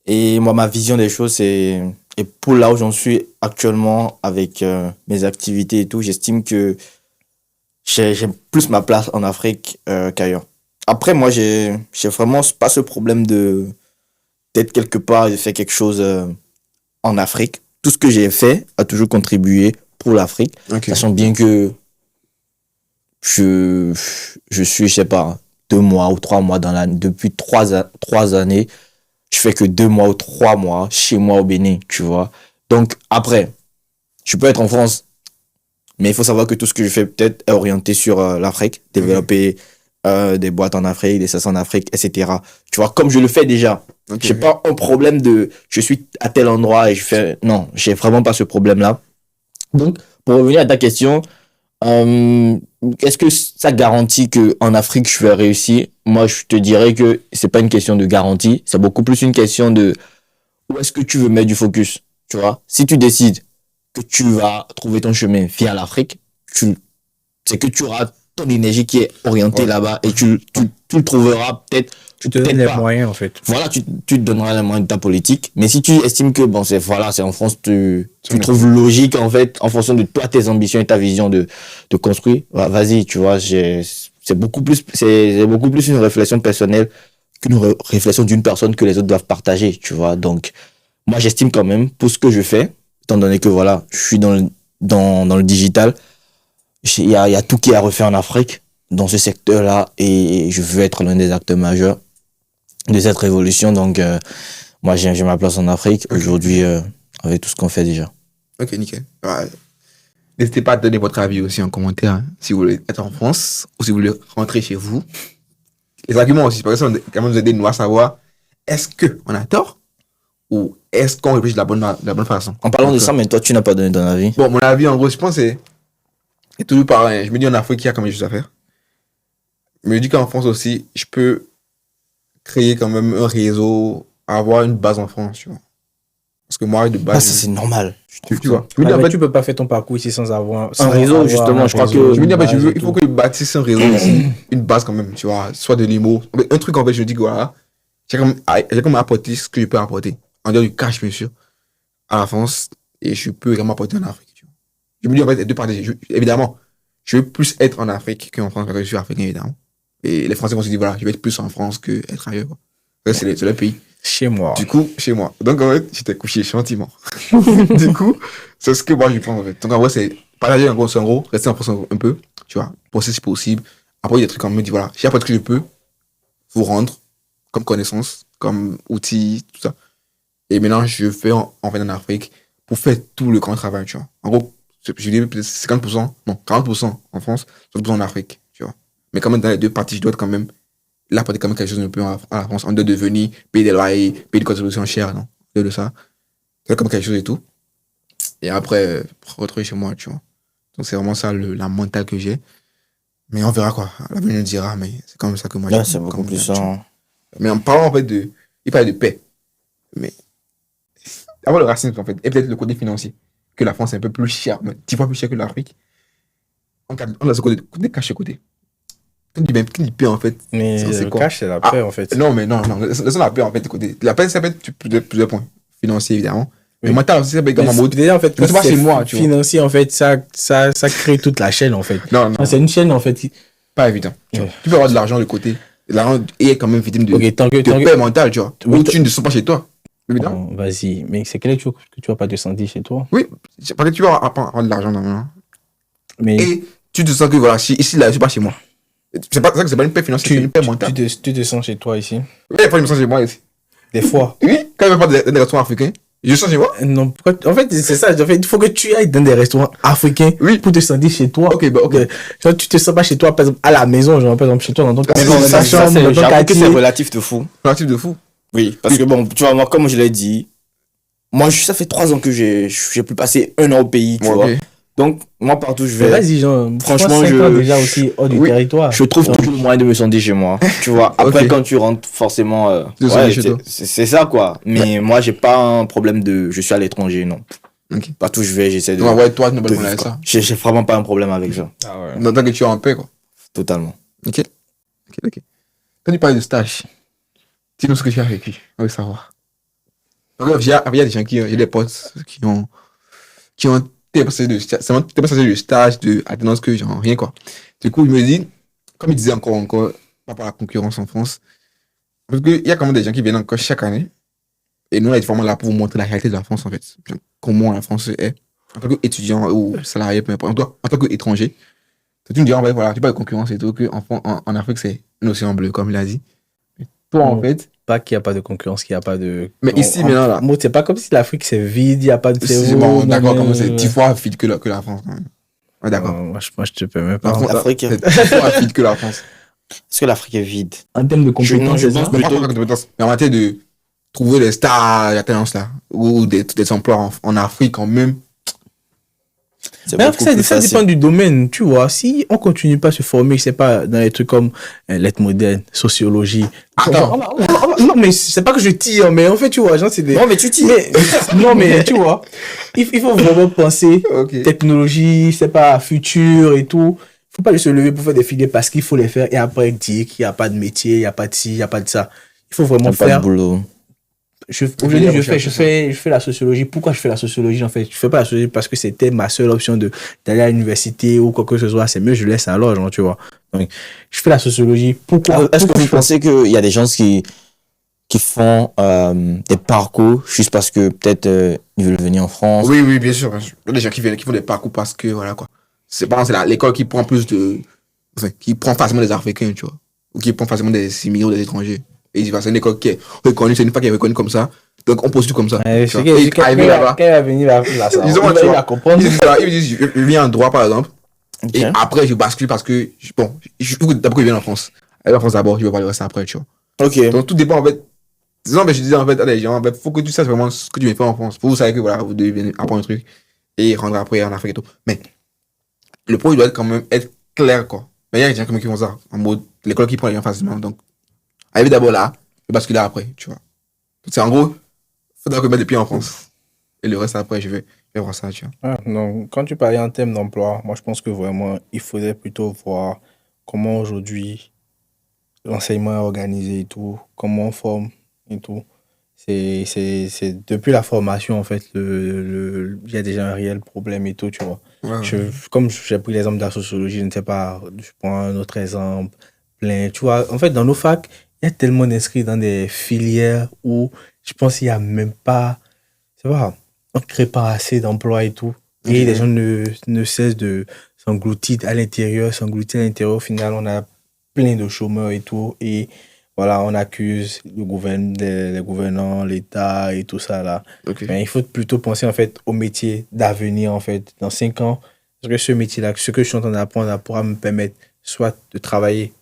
Et moi, ma vision des choses, c'est... Et pour là où j'en suis actuellement avec mes activités et tout, j'estime que j'ai plus ma place en Afrique qu'ailleurs. Après, moi, j'ai vraiment pas ce problème d'être quelque part et de faire quelque chose en Afrique. Tout ce que j'ai fait a toujours contribué pour l'Afrique. Okay. Sachant bien que je suis, je sais pas, 2 mois ou 3 mois dans l'année. Depuis 3 années, je fais que 2 mois ou 3 mois chez moi au Bénin, tu vois. Donc, après, Je peux être en France, mais il faut savoir que tout ce que je fais peut-être est orienté sur l'Afrique, développer des boîtes en Afrique, des SAS en Afrique, etc. Tu vois, comme je le fais déjà. J'ai pas un problème de je suis à tel endroit et je fais. Non, j'ai vraiment pas ce problème-là. Donc, pour revenir à ta question, est-ce que ça garantit que en Afrique je vais réussir? Moi, je te dirais que c'est pas une question de garantie, c'est beaucoup plus une question de où est-ce que tu veux mettre du focus. Tu vois, si tu décides que tu vas trouver ton chemin via l'Afrique, c'est que tu auras ton énergie qui est orientée là-bas et tu le trouveras peut-être. Tu te donnes les moyens, en fait. Voilà, tu te donneras les moyens de ta politique. Mais si tu estimes que, bon, c'est en France, tu trouves logique, en fait, en fonction de toi, tes ambitions et ta vision de construire, vas-y, tu vois, c'est beaucoup plus une réflexion personnelle qu'une réflexion d'une personne que les autres doivent partager, tu vois. Donc, moi, j'estime quand même, pour ce que je fais, étant donné que, voilà, je suis dans le digital, il y a tout qui est à refaire en Afrique, dans ce secteur-là, et je veux être l'un des acteurs majeurs de cette révolution. Donc, moi, j'ai ma place en Afrique aujourd'hui, avec tout ce qu'on fait déjà. Ok, nickel. Ouais. N'hésitez pas à donner votre avis aussi en commentaire, hein, si vous voulez être en France ou si vous voulez rentrer chez vous. Les arguments aussi, parce que ça va quand même nous aider, nous, à savoir est-ce qu'on a tort ou est-ce qu'on réfléchit de la bonne façon. En parlant de ça, mais toi, tu n'as pas donné ton avis. Bon, mon avis, en gros, je pense c'est toujours pareil. Je me dis en Afrique, il y a quand même des choses à faire. Mais je dis qu'en France aussi, je peux créer quand même un réseau, avoir une base en France, tu vois. Parce que moi, de base. Ça, c'est normal. Tu vois. En fait, tu peux pas faire ton parcours ici sans avoir un réseau, justement. Je crois que. Je me dis, il faut que je bâtisse un réseau ici, une base quand même, tu vois. Soit de l'IMO. Un truc, en fait, je dis que voilà, j'ai comme apporté ce que je peux apporter. En dehors du cash, bien sûr, à la France. Et je peux également apporter en Afrique, tu vois. Je me dis, en fait, les deux parties. Évidemment, je veux plus être en Afrique qu'en France parce que je suis africain, évidemment. Et les Français vont se dire, voilà, je vais être plus en France qu'être ailleurs, quoi. C'est le pays. Chez moi. Du coup, chez moi. Donc, en fait, j'étais couché gentiment. Du coup, c'est ce que moi, je pense, en fait. Donc, en vrai, c'est partager en gros, rester en France un peu, tu vois, penser si possible. Après, il y a des trucs comme me dit, voilà, j'ai appris ce que je peux vous rendre comme connaissance, comme outil, tout ça. Et maintenant, je fais en Afrique pour faire tout le grand travail, tu vois. En gros, je dis peut-être 50%, non, 40% en France, 60% en Afrique, tu vois. Mais quand même, dans les deux parties, je dois quand même là, peut-être quand même quelque chose un peu à la France, en de devenir payer des loyers, payer des contributions chères, non? De ça. C'est comme quelque chose et tout. Et après, retrouver chez moi, tu vois. Donc, c'est vraiment ça, la mentale que j'ai. Mais on verra, quoi. L'avenir nous dira, mais c'est comme ça que moi Là, c'est beaucoup plus ça. Mais en parlant, en fait, il parlait de paix. Mais, avoir le racisme, en fait, et peut-être le côté financier, que la France est un peu plus chère, mais 10 fois plus chère que l'Afrique. On a ce côté caché côté. Quand tu dis paix, en fait. Mais le cash, c'est la paix, en fait. Non, mais non. Laissons la paix, en fait, de côté. La paix, ça peut être plusieurs points. Financier, évidemment. Oui. Mais mental aussi, ça peut être également mode. Déjà, en fait, quand c'est moi, financier, en fait, ça crée toute la chaîne, en fait. Non. C'est une chaîne, en fait. Pas évident. Tu peux avoir de l'argent de côté. L'argent est quand même victime de paix mentale, tu vois. Ou tu ne sens pas chez toi. Évidemment. Bon, vas-y. Mais c'est quel jour que tu vas pas te sentir chez toi? Oui. Parce que tu vas avoir de l'argent, normalement. Mais... Et tu te sens que, voilà, ici, là, je suis pas chez moi. C'est pas ça que c'est pas une paix financière, c'est une paix mentale. Tu te sens chez toi ici? Oui, des fois, je me sens chez moi ici. Des fois? Oui, quand je vais pas des restaurants africains, je sens chez moi. Non, en fait, c'est ça. En fait, il faut que tu ailles dans des restaurants africains pour te sentir chez toi. Ok. Genre, tu te sens pas chez toi, par exemple, à la maison, genre, par exemple, chez toi, dans ton quartier. J'avoue que c'est relatif de fou. Relatif de fou. Oui, parce que bon, tu vois, moi, comme je l'ai dit, moi, ça fait 3 ans que j'ai pu passer 1 an au pays, tu vois. Donc, moi, partout, je vais. Vas-y, genre, franchement, déjà aussi hors du territoire. Je trouve toujours le moyen de me sentir chez moi. Tu vois, après, quand tu rentres, forcément, c'est ça, quoi. Mais moi, j'ai pas un problème de. Je suis à l'étranger, non. Partout où je vais, j'essaie de. Ouais, toi, tu n'as pas de problème avec ça. J'ai vraiment pas un problème avec ça. Ah ouais. Tant que tu es en paix, quoi. Totalement. Ok. Quand tu parles de stage, dis-nous ce que tu as vécu. On veut savoir. Il y a des gens il y a des potes qui ont t'es passé de stage, de alternance que genre rien, quoi. Du coup, je me dis, comme il disait encore, pas par la concurrence en France, parce qu'il y a quand même des gens qui viennent encore chaque année, et nous, on est vraiment là pour vous montrer la réalité de la France, en fait. Comment la France est, en tant qu'étudiant ou salarié, peu importe, en tant qu'étranger. Tu me dis, en fait, voilà, tu parles de concurrence et tout, qu'en Afrique, c'est une océan bleu, comme il a dit. Mais toi, en fait, pas qu'il n'y a pas de concurrence, qu'il n'y a pas de... Mais ici, maintenant, là. C'est pas comme si l'Afrique, c'est vide, il n'y a pas de C'est cerveau. bon, d'accord, comme c'est 10 fois vide que la France. Quand même. Ouais, d'accord. Moi, je te permets pas. L'Afrique, C'est 10 fois vide que la France. est-ce que l'Afrique est vide? En termes de compétences, je c'est ça? pense- Mais pas en compétence, mais en matière de trouver des stars, la tendance là, ou des emplois en Afrique quand même. C'est Mais beaucoup après, plus ça facile. dépend du domaine, tu vois. Si on continue pas à se former, je sais pas, dans les trucs comme lettres modernes, sociologie. Attends. Non, mais c'est pas que je tire, mais en fait, tu vois, genre, c'est des... Non, mais tu t'y Mais, non, mais tu vois, il faut vraiment penser Ok. technologie, c'est pas futur et tout. Faut pas juste se lever pour faire des filières parce qu'il faut les faire et après dire qu'il n'y a pas de métier, il n'y a pas de ci, il n'y a pas de ça. Il faut vraiment pas de faire. boulot. Aujourd'hui, des je recherches, fais la sociologie. Pourquoi je fais la sociologie en fait? Je fais pas la sociologie parce que c'était ma seule option d'aller à l'université ou quoi que ce soit. C'est mieux, je laisse alors, genre, tu vois. Donc, je fais la sociologie. Pourquoi? Est-ce que vous pensez qu'il y a des gens qui font des parcours juste parce que peut-être ils veulent venir en France? Oui, oui, bien sûr, bien sûr. Il y a des gens qui font des parcours parce que, voilà quoi. C'est pas, c'est l'école qui prend plus de. Enfin, qui prend facilement des Africains, tu vois. Ou qui prend facilement des immigrés ou des étrangers. Et il dit, c'est une école qui est reconnue, c'est une fac qui est reconnue comme ça. Donc on postule comme ça. C'est tu vois. Et arrivé là-bas. Quand il va venir là, ça, Disons, tu il vois, va comprendre. Ils me disent, je viens en droit par exemple. Ok. Et après, je bascule parce que, bon, d'abord, je viens en France. En France d'abord, je vais parler de ça après, tu vois. Ok. Donc tout dépend en fait. Disons, je disais en fait à des gens, faut que tu saches vraiment ce que tu viens faire en France. Pour vous savez que voilà, vous devez venir apprendre un truc et rentrer après en Afrique et tout. Mais le projet doit quand même être clair, quoi. Mais il y a des gens qui font ça, en mode l'école qui prend les gens facilement. Donc, arriver d'abord là, et basculer après, tu vois. Donc, c'est en gros, faudra que je mette les pieds en France. Et le reste après, je vais voir ça, tu vois. Ah, donc, quand tu parlais en termes d'emploi, moi je pense que vraiment il faudrait plutôt voir comment aujourd'hui l'enseignement est organisé et tout, comment on forme et tout. C'est depuis la formation en fait, il y a déjà un réel problème et tout, tu vois. Ouais, Comme j'ai pris l'exemple de la sociologie, je ne sais pas, je prends un autre exemple, plein, tu vois. En fait, dans nos facs, il y a tellement d'inscrits dans des filières où je pense qu'il n'y a même pas, tu vois, on ne crée pas assez d'emplois et tout. Et les gens ne cessent de s'engloutir à l'intérieur, Au final, on a plein de chômeurs et tout. Et voilà, on accuse le les gouvernants, l'État et tout ça là. Ok. Mais il faut plutôt penser en fait au métier d'avenir en fait. Dans 5 ans, est-ce que ce métier-là, ce que je suis en train d'apprendre, là, pourra me permettre soit de travailler,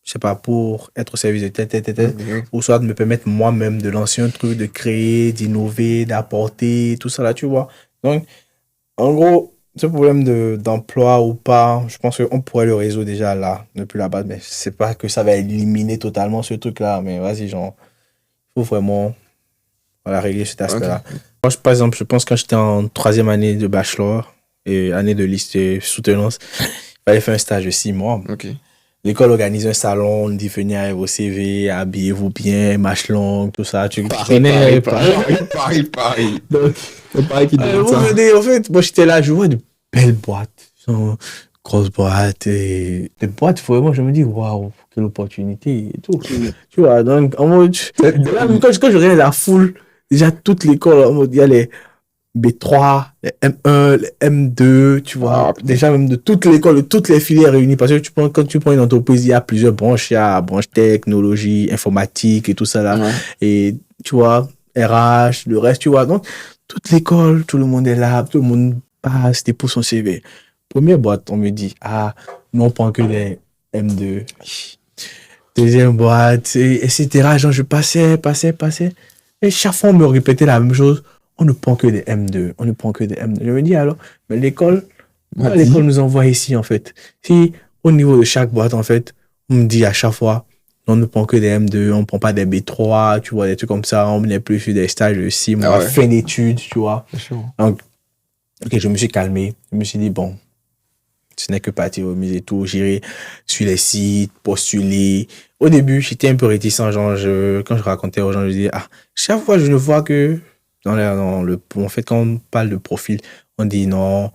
je sais pas, pour être au service de tel, ou soit de me permettre moi-même de lancer un truc, de créer, d'innover, d'apporter, tout ça là, tu vois. Donc, en gros, ce problème d'emploi ou pas, je pense qu'on pourrait le résoudre déjà là, depuis la base, mais c'est pas que ça va éliminer totalement ce truc-là, mais vas-y, genre, il faut vraiment voilà, régler cet aspect-là. Ok. Moi, par exemple, je pense que quand j'étais en 3e année de bachelor et année de lycée soutenance, il fallait faire un stage de 6 mois. Ok. L'école organise un salon, on dit venez avec vos CV, habillez-vous bien, match long, tout ça. Tu connais Paris. Donc, Paris qui demande vous ça. venez, en fait, moi j'étais là, je vois de belles boîtes, genre, grosses boîtes, et des boîtes, vraiment, je me dis, waouh, quelle opportunité et tout. Tu vois, donc, en mode, là, quand je regarde la foule, déjà toute l'école, en mode, il y a les B3, les M1, les M2, tu vois, Ah, putain. déjà même de toute l'école, de toutes les filières réunies, parce que quand tu prends une entreprise, il y a plusieurs branches, il y a branche technologie, informatique et tout ça là, Ouais. et tu vois, RH, le reste, tu vois, donc, toute l'école, tout le monde est là, tout le monde passe, dépose son CV. Première boîte, on me dit, ah, nous on prend que des M2. Deuxième boîte, etc. Genre, je passais. Et chaque fois, on me répétait la même chose. On ne prend que des M2. On ne prend que des M2. Je me dis alors, mais l'école nous envoie ici, en fait. Si, au niveau de chaque boîte, en fait, on me dit à chaque fois, on ne prend que des M2, on ne prend pas des B3, tu vois, des trucs comme ça. On n'est plus sur des stages de 6 mois, Ah ouais. fin d'études, tu vois. C'est chaud. Donc, ok, je me suis calmé. Je me suis dit, bon, ce n'est que partir au musée et tout. J'irai sur les sites, postuler. Au début, j'étais un peu réticent. Genre, quand je racontais aux gens, je disais, ah, chaque fois, je ne vois que en fait, quand on parle de profil, on dit non,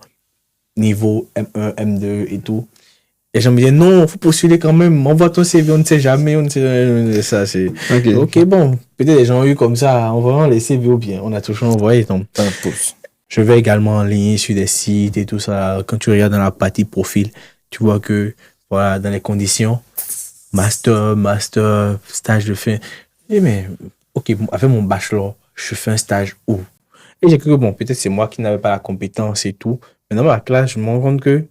niveau M1, M2 et tout. Et j'en me disais, non, faut postuler quand même. Envoie ton CV, on ne sait jamais. Ça, c'est. Ok, bon. Peut-être les gens ont eu comme ça, en voyant les CV ou bien. On a toujours envoyé. Donc, je vais également en ligne sur des sites et tout ça. Quand tu regardes dans la partie profil, tu vois que, voilà, dans les conditions, master, stage de fin, Mais, ok, bon, avec mon bachelor, je fais un stage où? Et j'ai cru que, bon, peut-être c'est moi qui n'avais pas la compétence et tout. Mais dans ma classe, je me rends compte que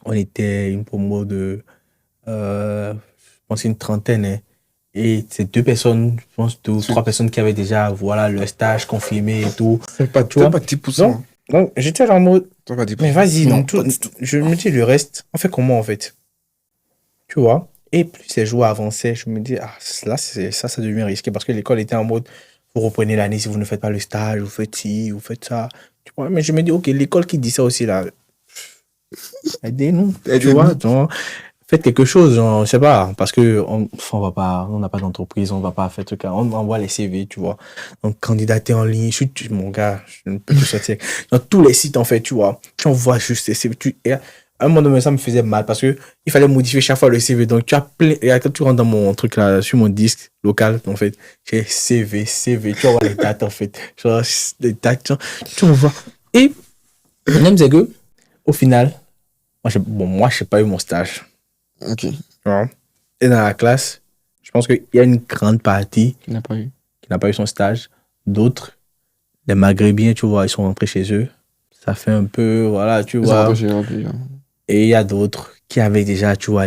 on était une promo de, je pense, une trentaine, hein. Et c'est 2 personnes, je pense, 2 ou 3 personnes qui avaient déjà, voilà, le stage confirmé et tout. C'est pas, Tu vois? pas 10%. Donc, j'étais en mode, T'as pas 10%. mais vas-y, Non, donc, pas du tout. je me dis, le reste, on fait comment, en fait? Tu vois? Et plus ces jours avançaient, je me dis, ah, là, ça devient risqué parce que l'école était en mode, vous reprenez l'année si vous ne faites pas le stage, vous faites ci, vous faites ça. Tu vois? Mais je me dis, ok, l'école qui dit ça aussi, là, aidez-nous, tu Aidez-nous. vois? Genre, faites quelque chose, genre, je sais pas, parce que on n'a pas d'entreprise, on va pas faire truc, on envoie les CV, tu vois. Donc, candidater en ligne, mon gars, je ne peux te sortir. Dans tous les sites, en fait, tu vois, tu envoies juste les CV, et à un moment donné, ça me faisait mal parce que il fallait modifier chaque fois le CV. Donc, tu as plein, et quand tu rentres dans mon truc là, sur mon disque local, en fait, j'ai CV, tu envoies les dates, en fait. Genre, les dates, genre, tu envoies. Et, le problème, c'est que, au final, moi, je n'ai pas eu mon stage. Ok. Ouais. Et dans la classe, je pense qu'il y a une grande partie Il n'a pas eu. qui n'a pas eu son stage. D'autres, les Maghrébiens, tu vois, ils sont rentrés chez eux. Ça fait un peu, voilà, tu Ils sont vois. rentrés chez eux, ok. Et il y a d'autres qui avaient déjà, tu vois,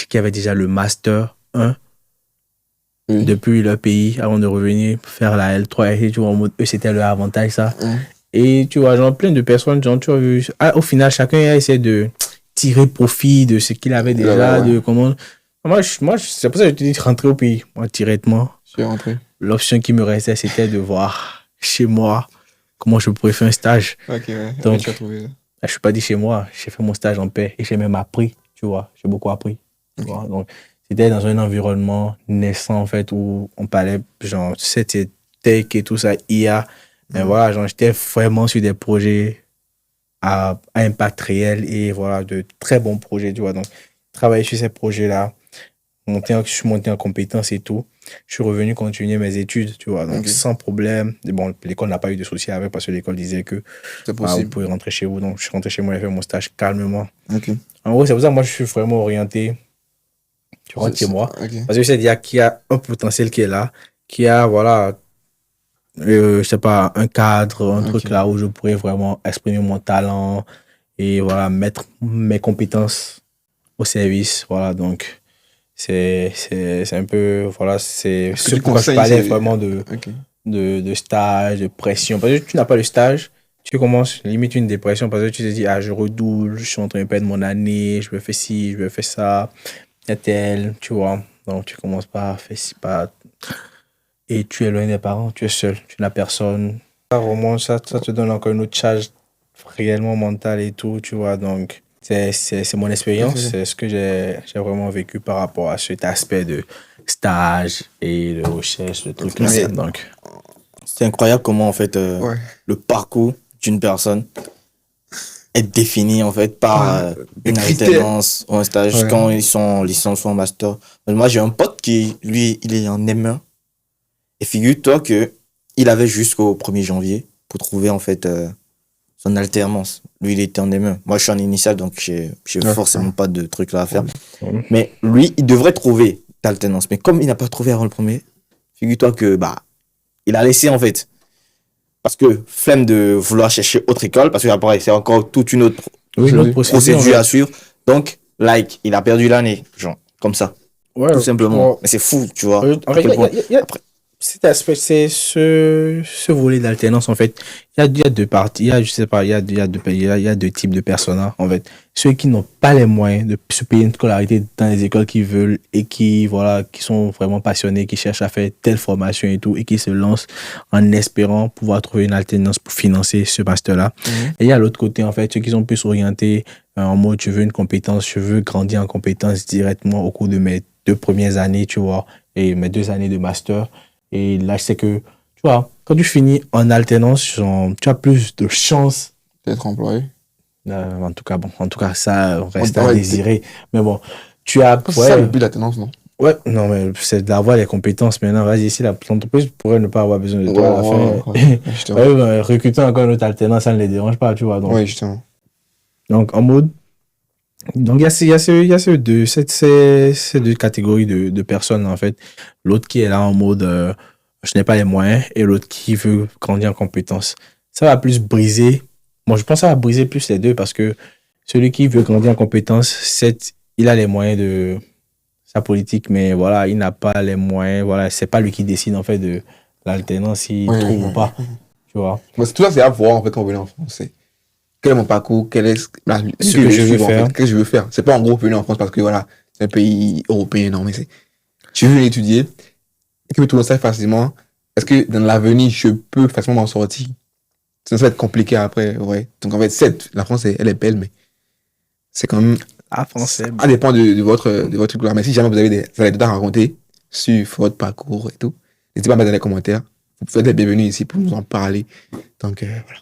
qui avaient déjà le Master 1 Oui. depuis leur pays avant de revenir faire la L3. Et tu vois, en mode, eux, c'était leur avantage, ça. Hein. Et tu vois, genre, plein de personnes, genre, tu vois, au final, chacun a essayé de tirer profit de ce qu'il avait déjà, Ouais. de comment. Moi, c'est pour ça que je te dis rentrer au pays. Moi, directement, Je suis rentré. l'option qui me restait, c'était de voir chez moi comment je pourrais faire un stage. Ok, ouais. Donc, tu as trouvé ça. Je suis pas dit chez moi, j'ai fait mon stage en paix et j'ai même appris, tu vois, j'ai beaucoup appris. Tu vois. Donc, c'était dans un environnement naissant, en fait, où on parlait, genre, tu sais, tech et tout ça, IA. Mais voilà, genre, j'étais vraiment sur des projets à impact réel et voilà, de très bons projets, tu vois. Donc, travailler sur ces projets-là, je suis monté en compétences et tout. Je suis revenu continuer mes études, tu vois, donc sans problème. Et bon, l'école n'a pas eu de soucis avec parce que l'école disait que C'est vous possible. pouvez rentrer chez vous. Donc, je suis rentré chez moi et j'ai fait mon stage calmement. Ok. En gros, c'est pour ça que moi, je suis vraiment orienté. Tu rentres chez moi. Ok. Parce que je sais déjà qu'il y a un potentiel qui est là, qu'il y a, voilà, je sais pas, un cadre, un truc là où je pourrais vraiment exprimer mon talent et voilà, mettre mes compétences au service. Voilà, donc, c'est un peu, voilà, c'est ce pourquoi je parlais vraiment de stage, de pression. Parce que tu n'as pas le stage, tu commences limite une dépression parce que tu te dis, ah, je redouble, je suis en train de perdre mon année, je me fais ci, je me fais ça, il y a tel, tu vois. Donc, tu commences pas à faire ci, pas. Et tu es loin des parents, tu es seul, tu n'as personne. Ça remonte, ça te donne encore une autre charge réellement mentale et tout, tu vois. Donc, c'est mon expérience, c'est ce que j'ai vraiment vécu par rapport à cet aspect de stage et de recherche, de trucs là. Donc, c'est incroyable comment, en fait, le parcours d'une personne est défini, en fait, par une alternance ou un stage quand ils sont en licence ou en master. Moi, j'ai un pote qui, lui, il est en M1. Et figure-toi que il avait jusqu'au 1er janvier pour trouver, en fait, son alternance. Lui, il était en M1. Moi, je suis en initial, donc j'ai forcément pas de trucs là à faire. Mais lui, il devrait trouver l'alternance. Mais comme il n'a pas trouvé avant le premier, figure-toi que, il a laissé, en fait. Parce que flemme de vouloir chercher autre école, parce que après, c'est encore toute une autre procédure à suivre. Donc, il a perdu l'année, genre, comme ça. Ouais, tout simplement. Mais c'est fou, tu vois. Après, cet aspect, c'est ce volet d'alternance, en fait. Il y a deux parties. Je sais pas, il y a deux types de personnes, en fait. Ceux qui n'ont pas les moyens de se payer une scolarité dans les écoles qu'ils veulent et qui sont vraiment passionnés, qui cherchent à faire telle formation et tout, et qui se lancent en espérant pouvoir trouver une alternance pour financer ce master-là. Et il y a l'autre côté, en fait, ceux qui sont plus orientés en mode, je veux une compétence, je veux grandir en compétence directement au cours de mes 2 premières années, tu vois, et mes 2 années de master. Et là, je sais que, tu vois, quand tu finis en alternance, tu as plus de chances d'être employé. En tout cas, ça reste à désirer. Mais bon, tu as... C'est ça le but de l'alternance, non? Ouais, non, mais c'est d'avoir les compétences. Maintenant, vas-y, si l'entreprise pourrait ne pas avoir besoin de toi à la fin. Recruter encore une autre alternance, ça ne les dérange pas, tu vois. Donc, oui, justement. Donc, en mode, Donc, il y a ces deux catégories de personnes, en fait. L'autre qui est là en mode je n'ai pas les moyens et l'autre qui veut grandir en compétences. Ça va plus briser. Moi, je pense que ça va briser plus les deux parce que celui qui veut grandir en compétences, il a les moyens de sa politique, mais voilà, il n'a pas les moyens. Voilà, c'est pas lui qui décide, en fait, de l'alternance, s'il trouve ou pas. Tu vois. Tout ça, c'est à voir, en fait, quand on venait en France. Quel est mon parcours, Ce que je veux faire. Qu'est-ce que je veux faire. C'est pas en gros venir en France parce que voilà, c'est un pays européen, non, mais c'est. Tu veux étudier, et tu veux tourner ça facilement. Est-ce que dans l'avenir, je peux facilement m'en sortir? Ça va être compliqué après, ouais. Donc en fait, la France, elle est belle, mais c'est quand même. Ah, français. Ça dépend de votre truc là. Mais si jamais vous avez des anecdotes à raconter sur votre parcours et tout, n'hésitez pas à mettre dans les commentaires. Vous pouvez être bienvenus ici pour nous en parler. Donc voilà.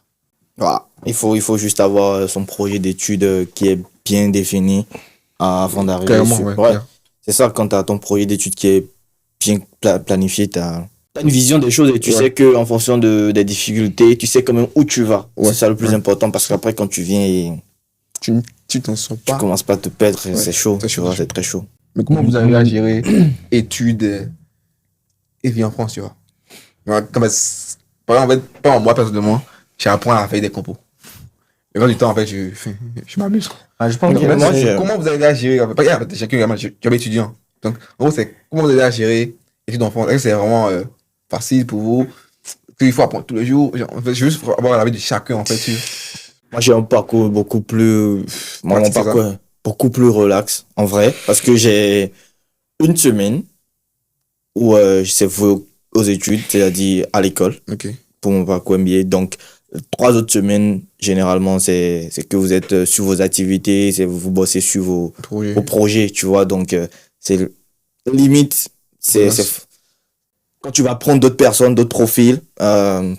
Voilà. Il faut juste avoir son projet d'études qui est bien défini avant d'arriver Clairement, sur... ouais. C'est ça, quand tu as ton projet d'études qui est bien planifié, tu as une vision des choses et tu sais qu'en fonction des difficultés, tu sais quand même où tu vas. C'est ça le plus important parce qu'après, quand tu viens et tu t'en sors pas. Tu commences pas à te perdre, c'est chaud, tu vois, c'est très chaud. Mais comment vous arrivez à gérer études et vie en France, tu vois? Par exemple, pas moi, personnellement, j'apprends à faire des compos. Et quand du temps, en fait, je m'amuse. Je pense que comment vous arrivez à gérer, en fait, chacun, je suis étudiant. Donc, en gros, c'est comment vous arrivez à gérer études en France? Est-ce que c'est vraiment facile pour vous? Il faut apprendre tous les jours. En fait, je veux juste avoir la vie de chacun, en fait. Moi, j'ai un parcours beaucoup plus, beaucoup plus relax, en vrai, parce que j'ai une semaine où c'est voué aux études, c'est-à-dire à l'école, pour mon parcours MBA. Donc, 3 autres semaines, généralement, c'est que vous êtes sur vos activités, vous bossez sur vos projets, tu vois. Donc, c'est limite, quand tu vas prendre d'autres personnes, d'autres profils,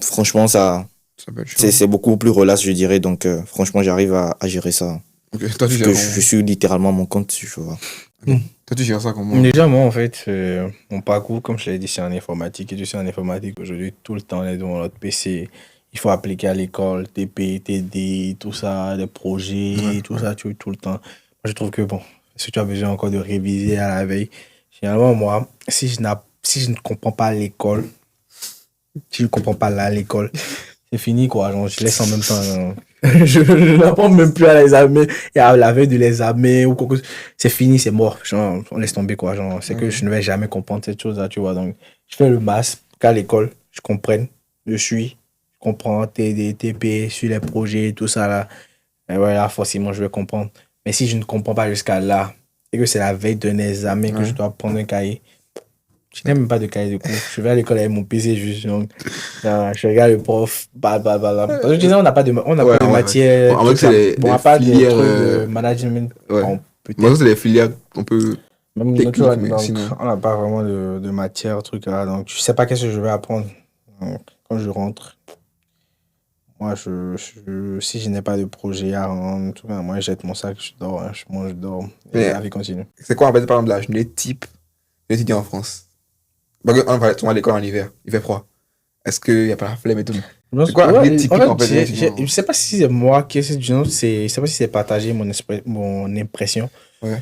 franchement, c'est beaucoup plus relax, je dirais. Donc, franchement, j'arrive à gérer ça. Toi, je suis littéralement à mon compte, tu vois. Toi, tu gères ça comment? Déjà, moi, en fait, mon parcours, comme je l'ai dit, c'est en informatique. Et tu sais, en informatique, aujourd'hui, tout le temps, on est devant notre PC. Il faut appliquer à l'école, TP, TD, tout ça, des projets, tout ça, tout le temps. Moi, je trouve que, bon, si tu as besoin encore de réviser à la veille, généralement, moi, si je ne comprends pas l'école, si je ne comprends pas là, l'école, c'est fini, quoi. Genre, je laisse en même temps. Je n'apprends même plus à les amener et à la veille de les amener ou quoi. C'est fini, c'est mort. Genre, on laisse tomber, quoi. Genre, c'est que je ne vais jamais comprendre cette chose-là, tu vois. Donc, je fais le masse qu'à l'école, je comprenne, je comprends TD, TP, sur les projets, tout ça, là. Et ouais, là, forcément, je vais comprendre. Mais si je ne comprends pas jusqu'à là et que c'est la veille d'un examen que je dois prendre un cahier, je n'ai même pas de cahier de cours. Je vais à l'école avec mon PC juste. Donc, je regarde le prof. Parce que je disais, on n'a pas de matière. En fait, c'est on n'a pas de trucs de management. Moi, c'est les filières qu'on peut. Même technique, donc, sinon... on n'a pas vraiment de matière, truc là. Donc, je ne sais pas qu'est-ce que je vais apprendre. Donc, quand je rentre, moi, si je n'ai pas de projet à rendre, tout, moi, je jette mon sac, je dors, je mange, je dors. Et la vie continue. C'est quoi, en fait, par exemple, la journée type d'étudiant en France? On va à l'école en hiver, il fait froid. Est-ce qu'il n'y a pas la flemme et tout? C'est quoi la journée typique, en fait? Je ne sais pas si c'est moi qui est étudiant, je ne sais pas si c'est partagé mon impression. Ouais.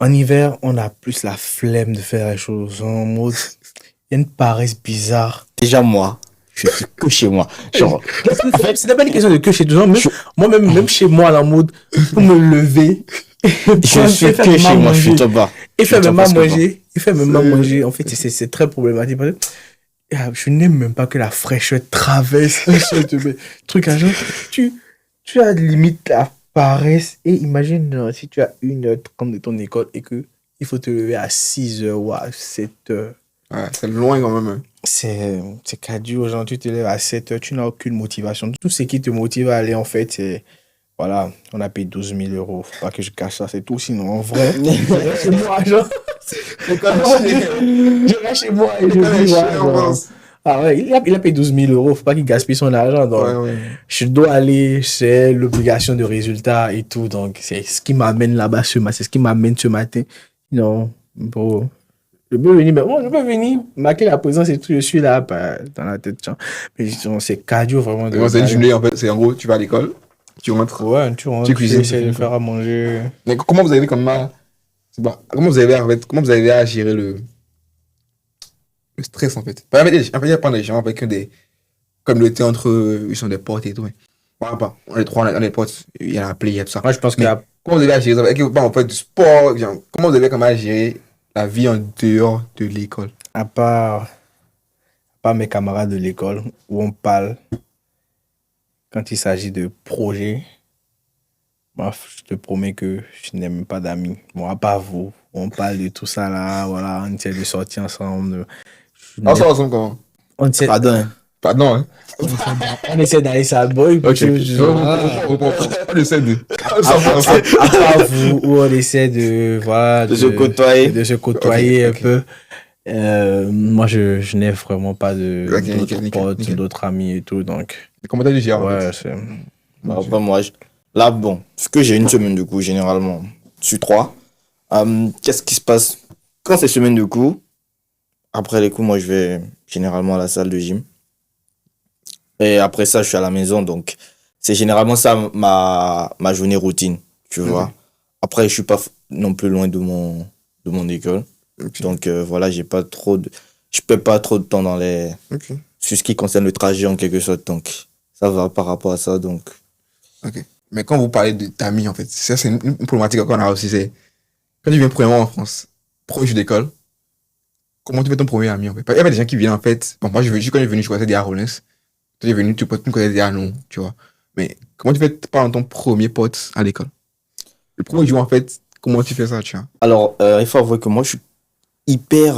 En hiver, on a plus la flemme de faire les choses. En mode, il y a une paresse bizarre. Déjà, moi, je suis que chez moi. Genre, en fait, c'est pas une question de que chez toi. Moi-même chez moi, en mode, pour me lever. Je suis que chez moi, je suis tout bas. Il fait même à manger. Il fait même à manger. En fait, c'est très problématique. Je n'aime même pas que la fraîcheur traverse ce truc à genre. Tu as limite la paresse. Et imagine si tu as 1h30 de ton école et que il faut te lever à 6h ou à 7h. Ouais, c'est loin quand même. C'est cadio. Genre, tu te lèves à 7h, tu n'as aucune motivation. Tout ce qui te motive à aller, en fait, c'est. Voilà, on a payé 12 000 €. Faut pas que je cache ça, c'est tout. Sinon, en vrai, je reste chez moi, genre. Je reste chez moi et je dis, ouais, ah ouais, il a payé 12 000 €. Faut pas qu'il gaspille son argent. Donc, je dois aller, c'est l'obligation de résultat et tout. Donc, c'est ce qui m'amène là-bas ce matin. C'est ce qui m'amène ce matin. Non, bon. Je peux venir, marquer la présence et tout. Je suis là, dans la tête. Genre. Mais c'est cardio vraiment. C'est une journée, en fait. C'est en gros, tu vas à l'école. Tu rentres. Ouais, tu rentres, Tu tu cuisines, essaies de tu faire à manger. Mais comment vous avez comment vous avez comment vous avez à gérer le stress en fait? En fait, il y a pas des gens avec comme le thé entre eux, ils sont des potes et tout. Mais voilà, pas. On est trois, on est des potes, il y a la play, il y a tout ça. Moi, je pense Mais comment vous avez à gérer ça? On fait du sport, genre, comment vous avez comment à gérer la vie en dehors de l'école? à part mes camarades de l'école, où on parle quand il s'agit de projets, moi, je te promets que je n'aime pas d'amis. Bon, à part vous, on parle de tout ça là, voilà, on essaie de sortir ensemble. On sort ensemble comment? On essaie, Pardon. Hein. Pardon, hein? on essaie d'aller ça boy. Ok. On essaie de. À part vous, où on essaie de, voilà, De se côtoyer. de se côtoyer Ok. un peu. Moi, je n'ai vraiment pas Ok, d'autres nickel, potes, nickel. d'autres amis et tout, donc. Comment t'as dû gérer en fait? Ouais, c'est. Bah, après, moi, là, bon, parce que j'ai une semaine de cours, généralement, sur 3. Qu'est-ce qui se passe? Quand c'est semaine de cours, après les cours, moi, je vais généralement à la salle de gym. Et après ça, je suis à la maison, donc c'est généralement ça ma journée routine, tu vois. Après, je suis pas non plus loin de mon école. Ok. Donc voilà, je perds pas trop de temps Ok. sur ce qui concerne le trajet en quelque sorte. Donc ça va par rapport à ça. Donc Ok. Mais quand vous parlez d'amis, en fait, ça, c'est une problématique qu'on a aussi. C'est quand tu viens premièrement en France, proche d'école, comment tu fais ton premier ami, en fait? Il y avait des gens qui viennent, en fait. Bon, moi, quand je suis venu, je connaissais des Rollins. Toi, tu es venu, tu connais des non, tu vois. Mais comment tu fais, par exemple, ton premier pote à l'école? Le premier jour, en fait, comment tu fais ça, tu vois? alors il faut avouer que moi je suis hyper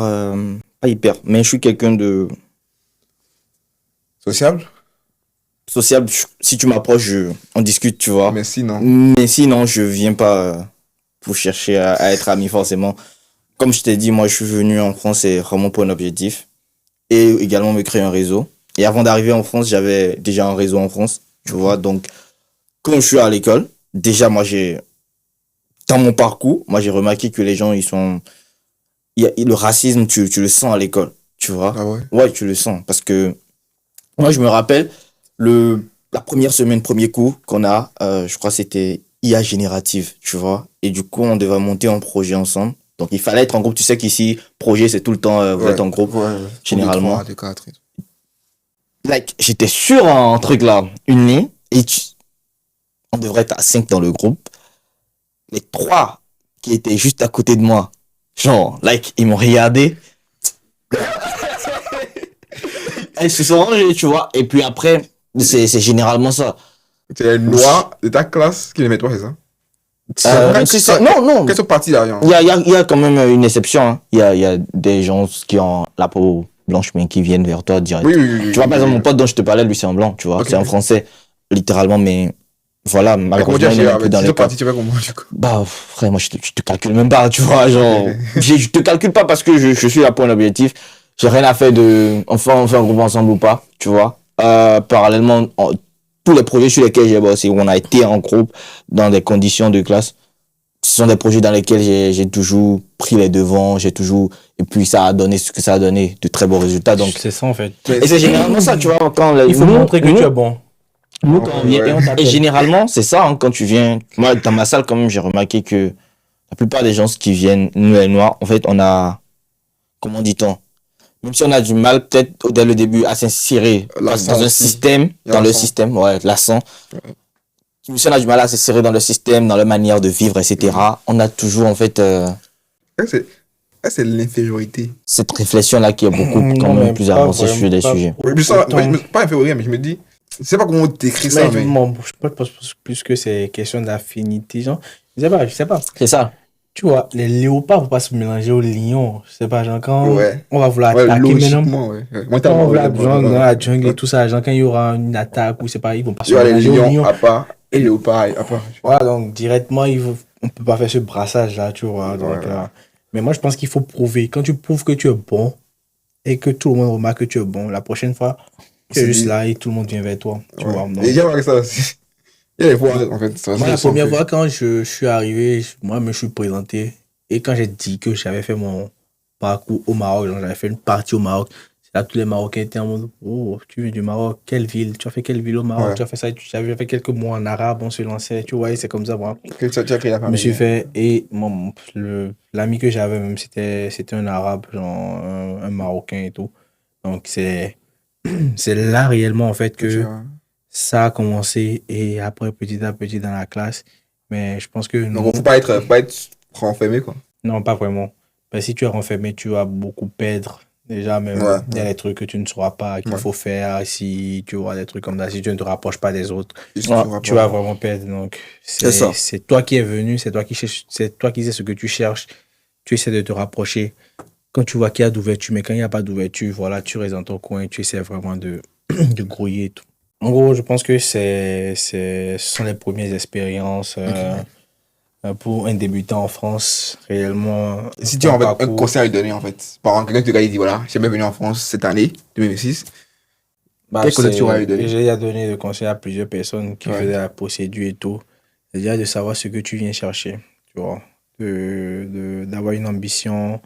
pas hyper, mais je suis quelqu'un de Sociable? sociable. Si tu m'approches, on discute, tu vois. Mais sinon. Mais sinon, je viens pas pour chercher à être ami forcément. Comme je t'ai dit, moi, je suis venu en France, c'est vraiment pour un objectif. Et également me créer un réseau. Et avant d'arriver en France, j'avais déjà un réseau en France, tu vois. Donc, quand je suis à l'école, déjà, dans mon parcours, moi, j'ai remarqué que les gens, le racisme, tu le sens à l'école, tu vois. Ah ouais? Ouais, tu le sens. Parce que, moi, je me rappelle, la première semaine, premier cours qu'on a, je crois que c'était IA générative, tu vois. Et du coup, on devait monter un projet ensemble. Donc, il fallait être en groupe. Tu sais qu'ici, projet, c'est tout le temps, vous êtes en groupe, Ouais. généralement. 2, 3, 4 et tout. Like, j'étais sur un truc là, une ligne, et on devrait être à 5 dans le groupe. Les 3 qui étaient juste à côté de moi, genre, like, ils m'ont regardé. Ils se sont rangés, tu vois. Et puis après, c'est généralement ça. C'est les noirs de ta classe qui les mettent pas, c'est ça? C'est ça. Non. Quels sont partis là, genre? Il y a quand même une exception. Hein. Il y a des gens qui ont la peau blanche, mais qui viennent vers toi direct. Oui. Tu vois, par exemple, mon pote dont je te parlais, lui, c'est un blanc, tu vois. Ok. C'est un français, littéralement, mais voilà, Mais comment malheureusement, tu as il est géré un peu avec dans ils les sont cas. partis, tu fais comment, du coup? Bah, frère, moi, je te calcule même pas, tu vois, genre, je te calcule pas parce que je suis là pour un objectif. J'ai rien à faire on fait un groupe ensemble ou pas, tu vois. Parallèlement, tous les projets sur lesquels j'ai bossé, où on a été en groupe, dans des conditions de classe, ce sont des projets dans lesquels j'ai toujours pris les devants, et puis ça a donné ce que ça a donné, de très beaux résultats, donc. C'est ça en fait. Et c'est généralement ça, tu vois, Il faut montrer que tu es bon. Nous, quand on vient, Ouais. et généralement, c'est ça, hein, quand tu viens. Moi, dans ma salle, quand même, j'ai remarqué que la plupart des gens qui viennent, nous les noirs, en fait, on a, comment dit-on, même si on a du mal, peut-être, dès le début, à s'insérer L'accent dans un aussi. système, Il y a dans le l'accent. système, ouais, l'accent. Même si on a du mal à s'insérer dans le système, dans leur manière de vivre, etc., on a toujours, en fait, C'est l'infériorité. cette réflexion-là qui est beaucoup, Non, quand même, mais plus pas avancée vraiment, sur des pas- sujets. Oui, mais ça, Autant- pas infériorité, mais je me dis, je sais pas comment t'écris ça, mais. Bon, je pense plus que c'est question d'affinité, genre. Je sais pas. C'est ça. Tu vois, les léopards ne vont pas se mélanger aux lions. Je sais pas, genre, quand Ouais. on va vouloir Ouais, attaquer maintenant, logiquement, ouais. quand on Mentalement, va vouloir dans la ouais. jungle et tout ça, genre, quand il y aura une attaque ou c'est pas, ils vont pas Il se y a les mélanger aux lions lions. à part et les léopards à part. Voilà, donc directement, on peut pas faire ce brassage-là, tu vois. Donc, Ouais. mais moi, je pense qu'il faut prouver. Quand tu prouves que tu es bon et que tout le monde remarque que tu es bon, la prochaine fois, tu es C'est juste dit. là et tout le monde vient vers toi. Tu vois. Donc, Et il y a avec ça aussi. Il y a des fois, en fait, ça moi, la ça première fait- fois, quand je suis arrivé, moi, je me suis présenté. Et quand j'ai dit que j'avais fait mon parcours au Maroc, genre, j'avais fait une partie au Maroc, Là, tous les Marocains étaient en mode, oh, tu viens du Maroc, quelle ville? Tu as fait quelle ville au Maroc? Ouais. Tu as fait ça, tu avais fait quelques mots en arabe, on se lançait, tu vois, c'est comme ça, moi. Que tu as créé la Je me suis famille. fait, et l'ami que j'avais même, c'était un arabe, genre un Marocain et tout. Donc, c'est là réellement, en fait, que ça a commencé, et après, petit à petit, dans la classe. Mais je pense que Donc, faut pas être renfermé, quoi. non, pas vraiment. Ben, si tu es renfermé, tu vas beaucoup perdre. Déjà, même, il y a des trucs que tu ne sauras pas, qu'il faut faire. Si tu vois des trucs comme ça, si tu ne te rapproches pas des autres, tu vas vraiment perdre. Donc, c'est toi qui es venu, c'est toi qui cherches, c'est toi qui sais ce que tu cherches. Tu essaies de te rapprocher. Quand tu vois qu'il y a d'ouverture, mais quand il n'y a pas d'ouverture, voilà, tu restes dans ton coin, tu essaies vraiment de grouiller et tout. En gros, je pense que ce sont les premières expériences. Pour un débutant en France, réellement. Si tu as un conseil à lui donner, en fait, par exemple, quelqu'un qui dit, voilà, j'ai bien venu en France cette année, 2006, quel conseil tu aurais à lui donner? J'ai déjà donné des conseils à plusieurs personnes qui faisaient la procédure et tout. C'est-à-dire de savoir ce que tu viens chercher, tu vois. D'avoir une ambition,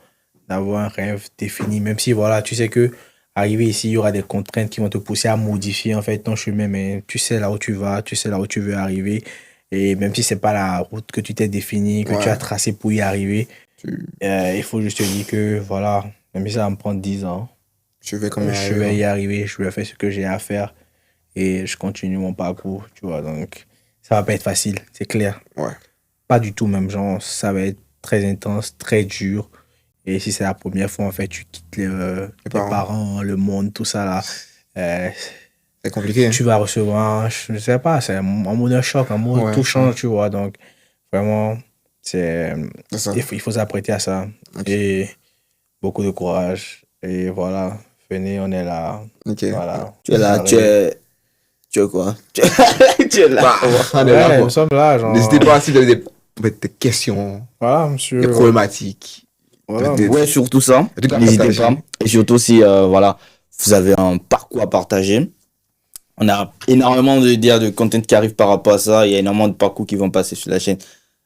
d'avoir un rêve défini, même si, voilà, tu sais que arriver ici, il y aura des contraintes qui vont te pousser à modifier, en fait, ton chemin, mais tu sais là où tu vas, tu sais là où tu veux arriver. Et même si c'est pas la route que tu t'es définie, que tu as tracée pour y arriver, il faut juste te dire que, voilà, même si ça va me prendre 10 ans, je vais y arriver, je vais faire ce que j'ai à faire et je continue mon parcours, tu vois. Donc, ça va pas être facile, c'est clair. Pas du tout même, genre, ça va être très intense, très dur. Et si c'est la première fois, en fait, tu quittes tes parents, le monde, tout ça là, c'est compliqué. Tu vas recevoir, je sais pas, c'est un mot de choc, un mot, tout change, tu vois. Donc, vraiment, il faut s'apprêter à ça. Et beaucoup de courage. Et voilà, venez, on est là. Voilà. Tu es là, tu es quoi? Tu es là. On est là, nous sommes là. Genre... N'hésitez pas si vous avez des questions, voilà, monsieur. des problématiques. Voilà, ouais, surtout ça. N'hésitez pas. Et surtout si, voilà, vous avez un parcours à partager. On a énormément de content qui arrive par rapport à ça. Il y a énormément de parcours qui vont passer sur la chaîne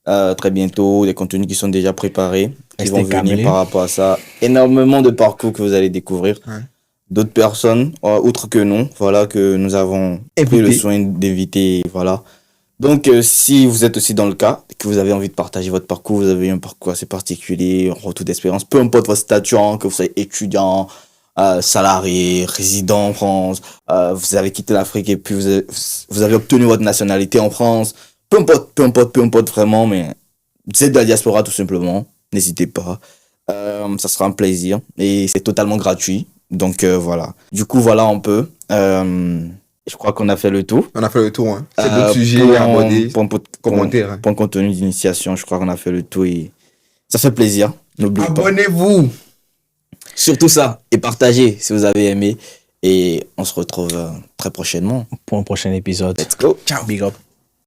très bientôt. Des contenus qui sont déjà préparés, qui vont venir par rapport à ça. Énormément de parcours que vous allez découvrir. D'autres personnes, autres que nous, voilà, que nous avons pris le soin d'éviter. Voilà. Donc, si vous êtes aussi dans le cas, que vous avez envie de partager votre parcours, vous avez un parcours assez particulier, un retour d'expérience, peu importe votre statut, que vous soyez étudiant, salarié, résident en France, vous avez quitté l'Afrique et puis vous avez obtenu votre nationalité en France, peu importe vraiment, mais vous êtes de la diaspora tout simplement, n'hésitez pas, ça sera un plaisir et c'est totalement gratuit, donc voilà. Du coup voilà on peut, je crois qu'on a fait le tour. On a fait le tour, hein. C'est d'autres sujets à aborder, commentaires. Pour un contenu d'initiation, je crois qu'on a fait le tour et ça fait plaisir, n'oubliez pas. Abonnez-vous! Surtout ça, et partagez si vous avez aimé. Et on se retrouve très prochainement pour un prochain épisode. Let's go. Ciao. Big up.